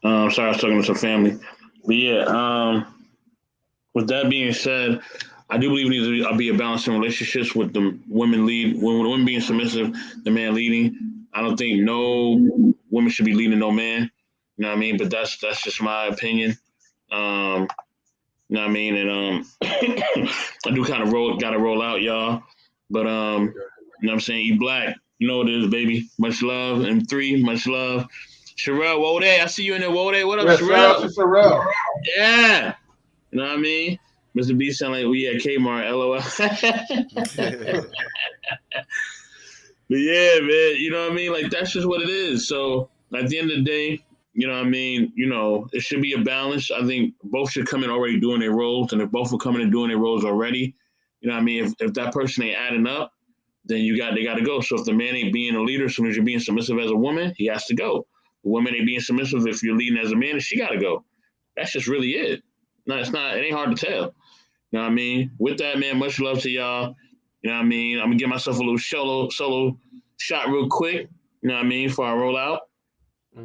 Sorry, I was talking to some family, but yeah. With that being said, I do believe it needs to be a balance in relationships with the when the women being submissive, the man leading. I don't think no woman should be leading no man. You know what I mean? But that's just my opinion. Um, you know what I mean? And I do kind of gotta roll out, y'all. But you know what I'm saying? You black, you know what it is, baby. Much love. And three, much love. Sherelle Wode, I see you in there, Wode. What up, Yeah. Shout out to Sherelle? Sorrel. Yeah. You know what I mean? Mr. B sound like we at Kmart, LOL. But yeah, man, you know what I mean? Like that's just what it is. So at the end of the day, you know what I mean, it should be a balance. I think both should come in already doing their roles, and if both are coming and doing their roles already, you know what I mean, if that person ain't adding up, then they gotta go. So if the man ain't being a leader as soon as you're being submissive as a woman, he has to go. The woman ain't being submissive if you're leading as a man, she gotta go. That's just really it. No, it ain't hard to tell. You know what I mean? With that, man, much love to y'all. You know what I mean? I'm gonna give myself a little solo shot real quick. You know what I mean? Before I roll out.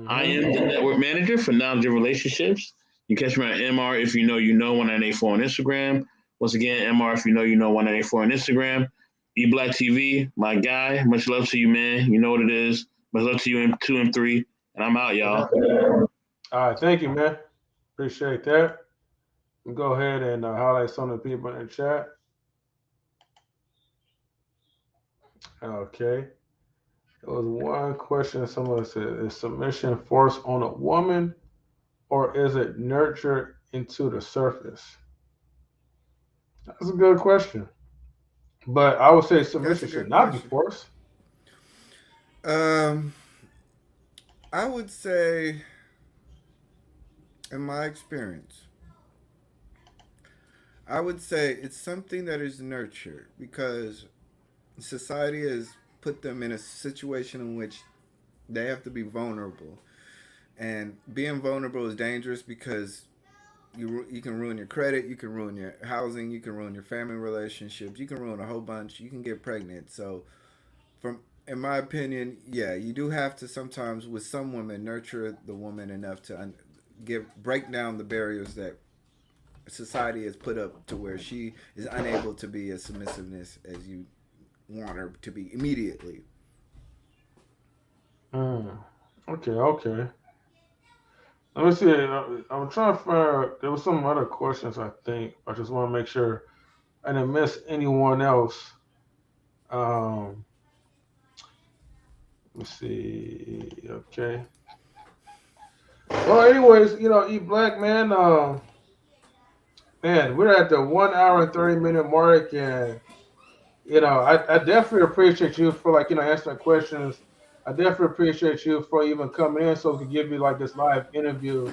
I Mm-hmm. am the network manager for Knowledge and Relationships. You catch me on MR if you know 1984 on Instagram. Once again, MR if you know 1984 on Instagram. eBlack TV, my guy. Much love to you, man. You know what it is. Much love to you in 2 and 3. And I'm out, Yeah. y'all. All right. Thank you, man. Appreciate that. Go ahead and highlight some of the people in the chat. Okay. There was one question someone said: Is submission forced on a woman, or is it nurtured into the surface? That's a good question. But I would say That's submission a should good not be question. forced. Um, I would say, in my experience, I would say it's something that is nurtured because society has put them in a situation in which they have to be vulnerable, and being vulnerable is dangerous because you can ruin your credit, you can ruin your housing, you can ruin your family relationships, you can ruin a whole bunch, you can get pregnant. So, from in my opinion, yeah, you do have to sometimes with some women nurture the woman enough to give break down the barriers that society has put up to where she is unable to be as submissiveness as you want her to be immediately. Mm. Okay, okay. Let me see. I'm trying to find. There was some other questions I think. I just want to make sure. I didn't miss anyone else. Um, let's see. Okay. Well, anyways, eat black man. Man, we're at the 1 hour and 30 minute mark, and I definitely appreciate you for like answering questions. I definitely appreciate you for even coming in so we could give you like this live interview,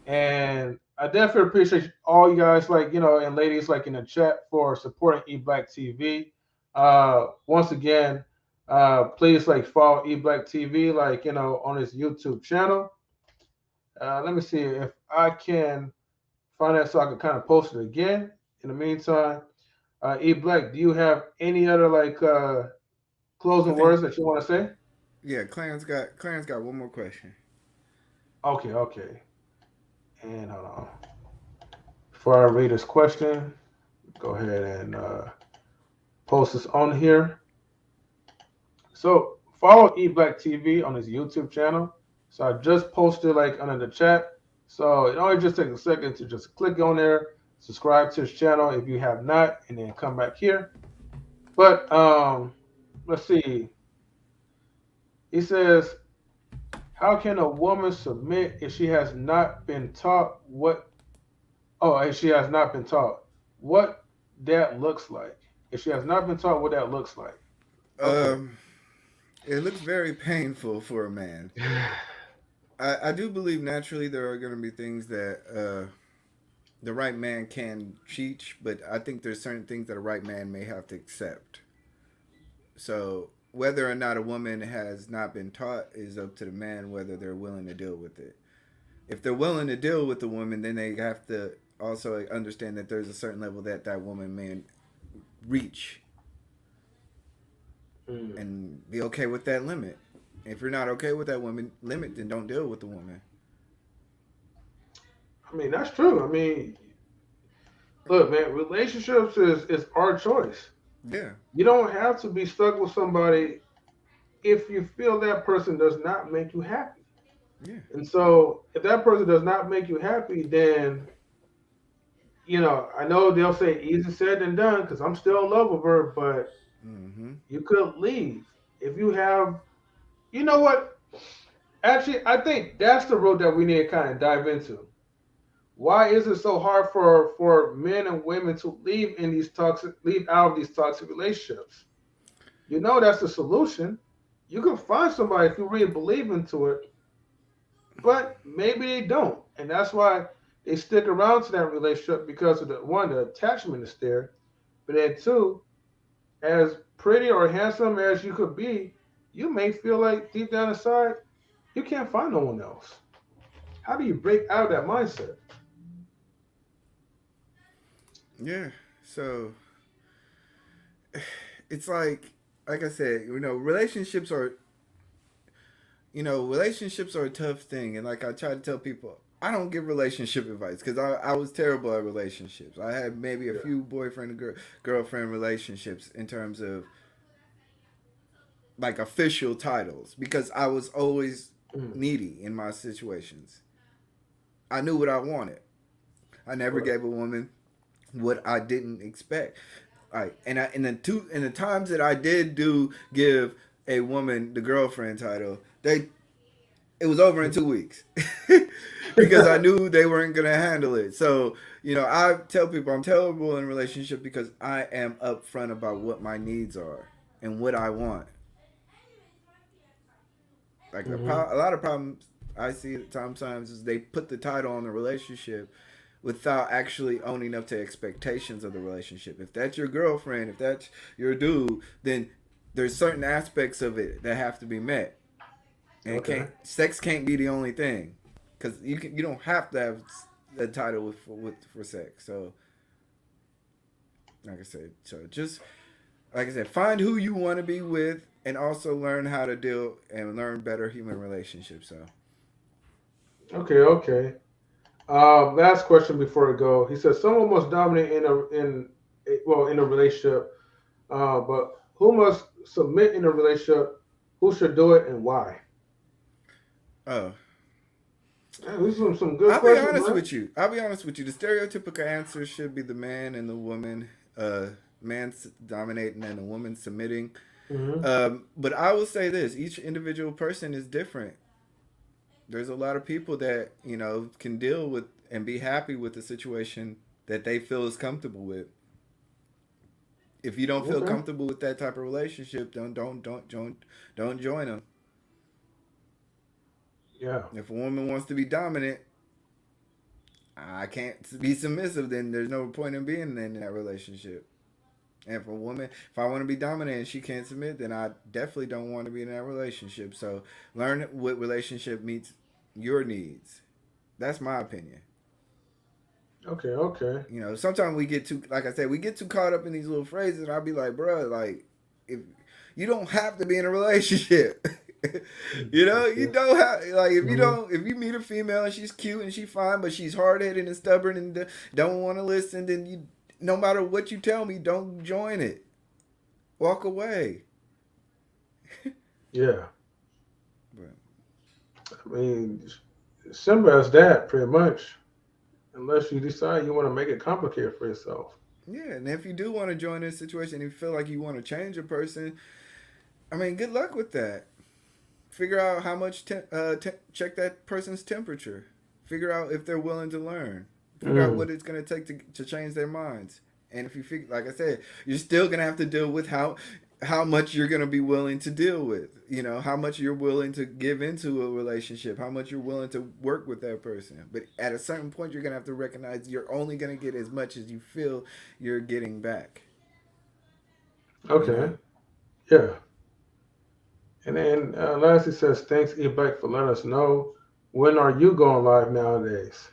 and I definitely appreciate all you guys like and ladies like in the chat for supporting eBlack TV. Once again, please like follow eBlack TV like on his YouTube channel. Let me see if I can find that so I can kind of post it again. In the meantime, E Black, do you have any other like I closing think, words that you want to say? yeah, Clarence got one more question. Okay, okay. And hold on. Before I read this question, go ahead and post this on here. So follow E Black TV on his YouTube channel. So I just posted like under the chat. So it only just takes a second to just click on there, subscribe to his channel if you have not, and then come back here. But let's see. He says, how can a woman submit if she has not been taught what? Oh, if she has not been taught what that looks like. If she has not been taught what that looks like. Okay. Um, it looks very painful for a man. I do believe naturally there are going to be things that the right man can teach, but I think there's certain things that a right man may have to accept. So whether or not a woman has not been taught is up to the man whether they're willing to deal with it. If they're willing to deal with the woman, then they have to also understand that there's a certain level that that woman may reach Mm. and be okay with that limit. If you're not okay with that woman limit, then don't deal with the woman. I mean, that's true. I mean, look, man, relationships is our choice. Yeah, You don't have to be stuck with somebody if you feel that person does not make you happy. yeah. And so, if that person does not make you happy, then I know they'll say easy said than done because I'm still in love with her, but Mm-hmm. you could leave if you have. You know what? Actually, I think that's the road that we need to kind of dive into. Why is it so hard for men and women to leave out of these toxic relationships? That's the solution. You can find somebody if you really believe into it, but maybe they don't, and that's why they stick around to that relationship because of the attachment is there, but then two, as pretty or handsome as you could be, you may feel like deep down inside you can't find no one else. How do you break out of that mindset? Yeah. So it's like I said, relationships are a tough thing, and like I try to tell people, I don't give relationship advice because I was terrible at relationships. I had maybe a Yeah. few boyfriend and girlfriend relationships in terms of like official titles because I was always Mm, needy in my situations. I knew what I wanted. I never right. gave a woman what I didn't expect. Like, and in the times that I did do give a woman the girlfriend title, it was over in Mm. 2 weeks because I knew they weren't gonna handle it. So I tell people I'm terrible in relationship because I am upfront about what my needs are and what I want. Like Hmm. a lot of problems I see at sometimes is they put the title on the relationship without actually owning up to expectations of the relationship. If that's your girlfriend, if that's your dude, then there's certain aspects of it that have to be met. And it Okay. can't sex can't be the only thing because you don't have to have a title for sex. So like I said, so just like I said, find who you want to be with, and also learn how to deal and learn better human relationships. So Okay. Okay. Last question before we go. He says someone must dominate in a relationship, but who must submit in a relationship? Who should do it and why? oh, Man, these are some good questions, man. I'll be honest with you. The stereotypical answer should be the man and the woman. uh, man dominating and a woman submitting. Hmm. But I will say this: each individual person is different. There's a lot of people that can deal with and be happy with the situation that they feel is comfortable with. If you don't feel Okay. comfortable with that type of relationship, don't join them. Yeah. If a woman wants to be dominant, I can't be submissive. Then there's no point in being in that relationship. And if a woman, if I want to be dominant and she can't submit, then I definitely don't want to be in that relationship. So learn what relationship meets your needs. That's my opinion. Okay. Okay. Sometimes we get too, like I said, we get too caught up in these little phrases. And I'll be like, bro, like, if you don't have to be in a relationship. You Okay. don't have, like, Hmm. if you meet a female and she's cute and she's fine, but she's hard headed and stubborn and don't want to listen, then no matter what you tell me, don't join it. Walk away. Yeah. But, I mean, simple as that, pretty much. Unless you decide you want to make it complicated for yourself. yeah, and if you do want to join this situation and you feel like you want to change a person, I mean, good luck with that. Figure out how much check that person's temperature. Figure out if they're willing to learn. Figure out Mm. what it's going to take to change their minds. And if you figure, like I said, you're still going to have to deal with how much you're going to be willing to deal with. How much you're willing to give into a relationship, how much you're willing to work with that person. But at a certain point, you're going to have to recognize you're only going to get as much as you feel you're getting back. You Okay. know? Yeah. And then lastly says, thanks, eBlack, for letting us know. When are you going live nowadays?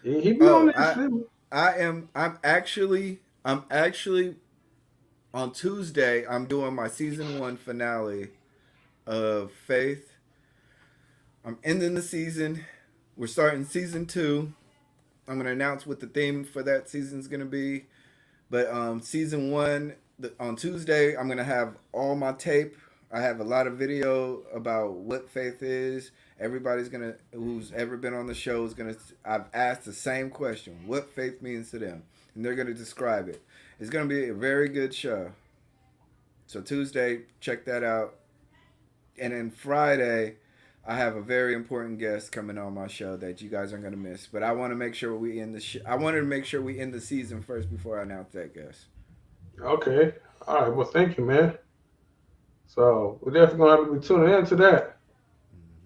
He be on Oh, that shit. I'm actually on Tuesday. I'm doing my season 1 finale of Faith. I'm ending the season. We're starting season 2. I'm gonna announce what the theme for that season is gonna be. But season 1, on Tuesday, I'm gonna have all my tape. I have a lot of video about what faith is. Everybody's gonna who's ever been on the show is gonna. I've asked the same question: what faith means to them, and they're gonna describe it. It's gonna be a very good show. So Tuesday, check that out. And then Friday, I have a very important guest coming on my show that you guys aren't gonna miss. But I want to make sure we end the. I wanted to make sure we end the season first before I announce that guest. Okay. All right. Well, thank you, man. So we're definitely gonna have to be tuning in to that.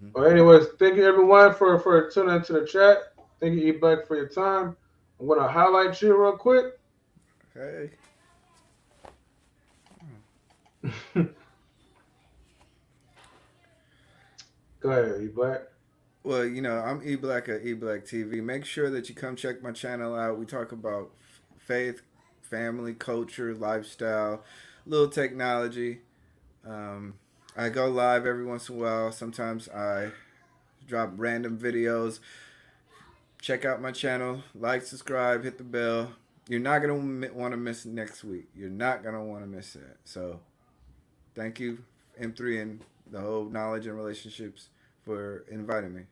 Mm-hmm. Well, anyways, thank you everyone for tuning into the chat. Thank you, eBlack, for your time. I'm gonna highlight you real quick. Hey. Go ahead, eBlack. Well, I'm eBlack at eBlack TV. Make sure that you come check my channel out. We talk about faith, family, culture, lifestyle, little technology. Um, I go live every once in a while. Sometimes I drop random videos. Check out my channel. Like, subscribe, hit the bell. You're not going to want to miss next week. You're not going to want to miss that. So, thank you, M3 and the whole Knowledge and Relationships, for inviting me.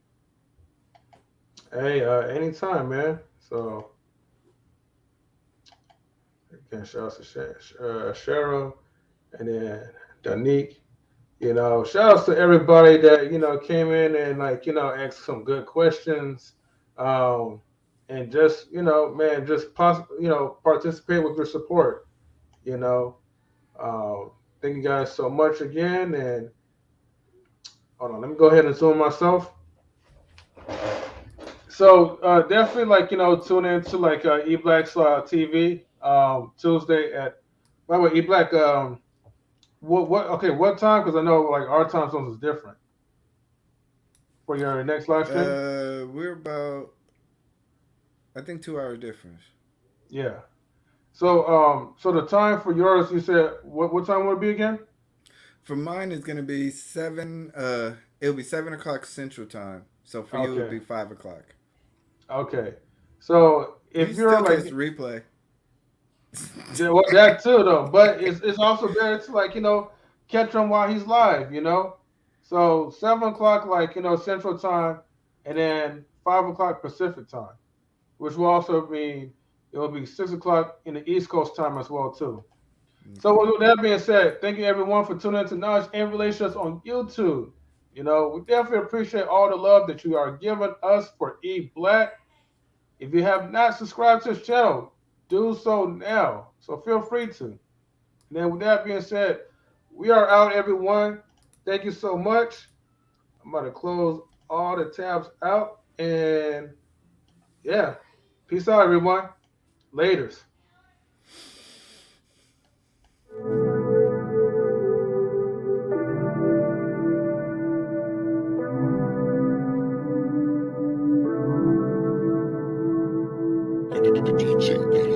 Hey, anytime, man. So again, shout out to Cheryl and then Dominique. Shout outs to everybody that came in and asked some good questions, um, and just man, just participate with your support. You know, thank you guys so much again. And hold on, let me go ahead and zoom myself. So definitely tune in to eBlack's TV Tuesday at. By the way, eBlack, what okay, what time? Because I know our time zones is different for your next live stream. We're about, I think, 2 hour difference. Yeah. So the time for yours, you said what time would it be again? For mine, it's going to be 7, it'll be 7 o'clock Central Time. So for you, it'll Okay. be 5 o'clock. Okay. So You if can you're still catch the replay. yeah, well, that too though, but it's also better to catch him while he's live. So 7 o'clock Central Time, and then 5 o'clock Pacific Time, which will also mean It will be 6 o'clock in the East Coast time as well too. So Okay. with that being said, thank you everyone for tuning in to Knowledge and Relationships on YouTube. We definitely appreciate all the love that you are giving us for eBlack. If you have not subscribed to this channel, do so now. So feel free to. And then with that being said, we are out, everyone. Thank you so much. I'm about to close all the tabs out. And yeah, peace out, everyone. Laters. DJ.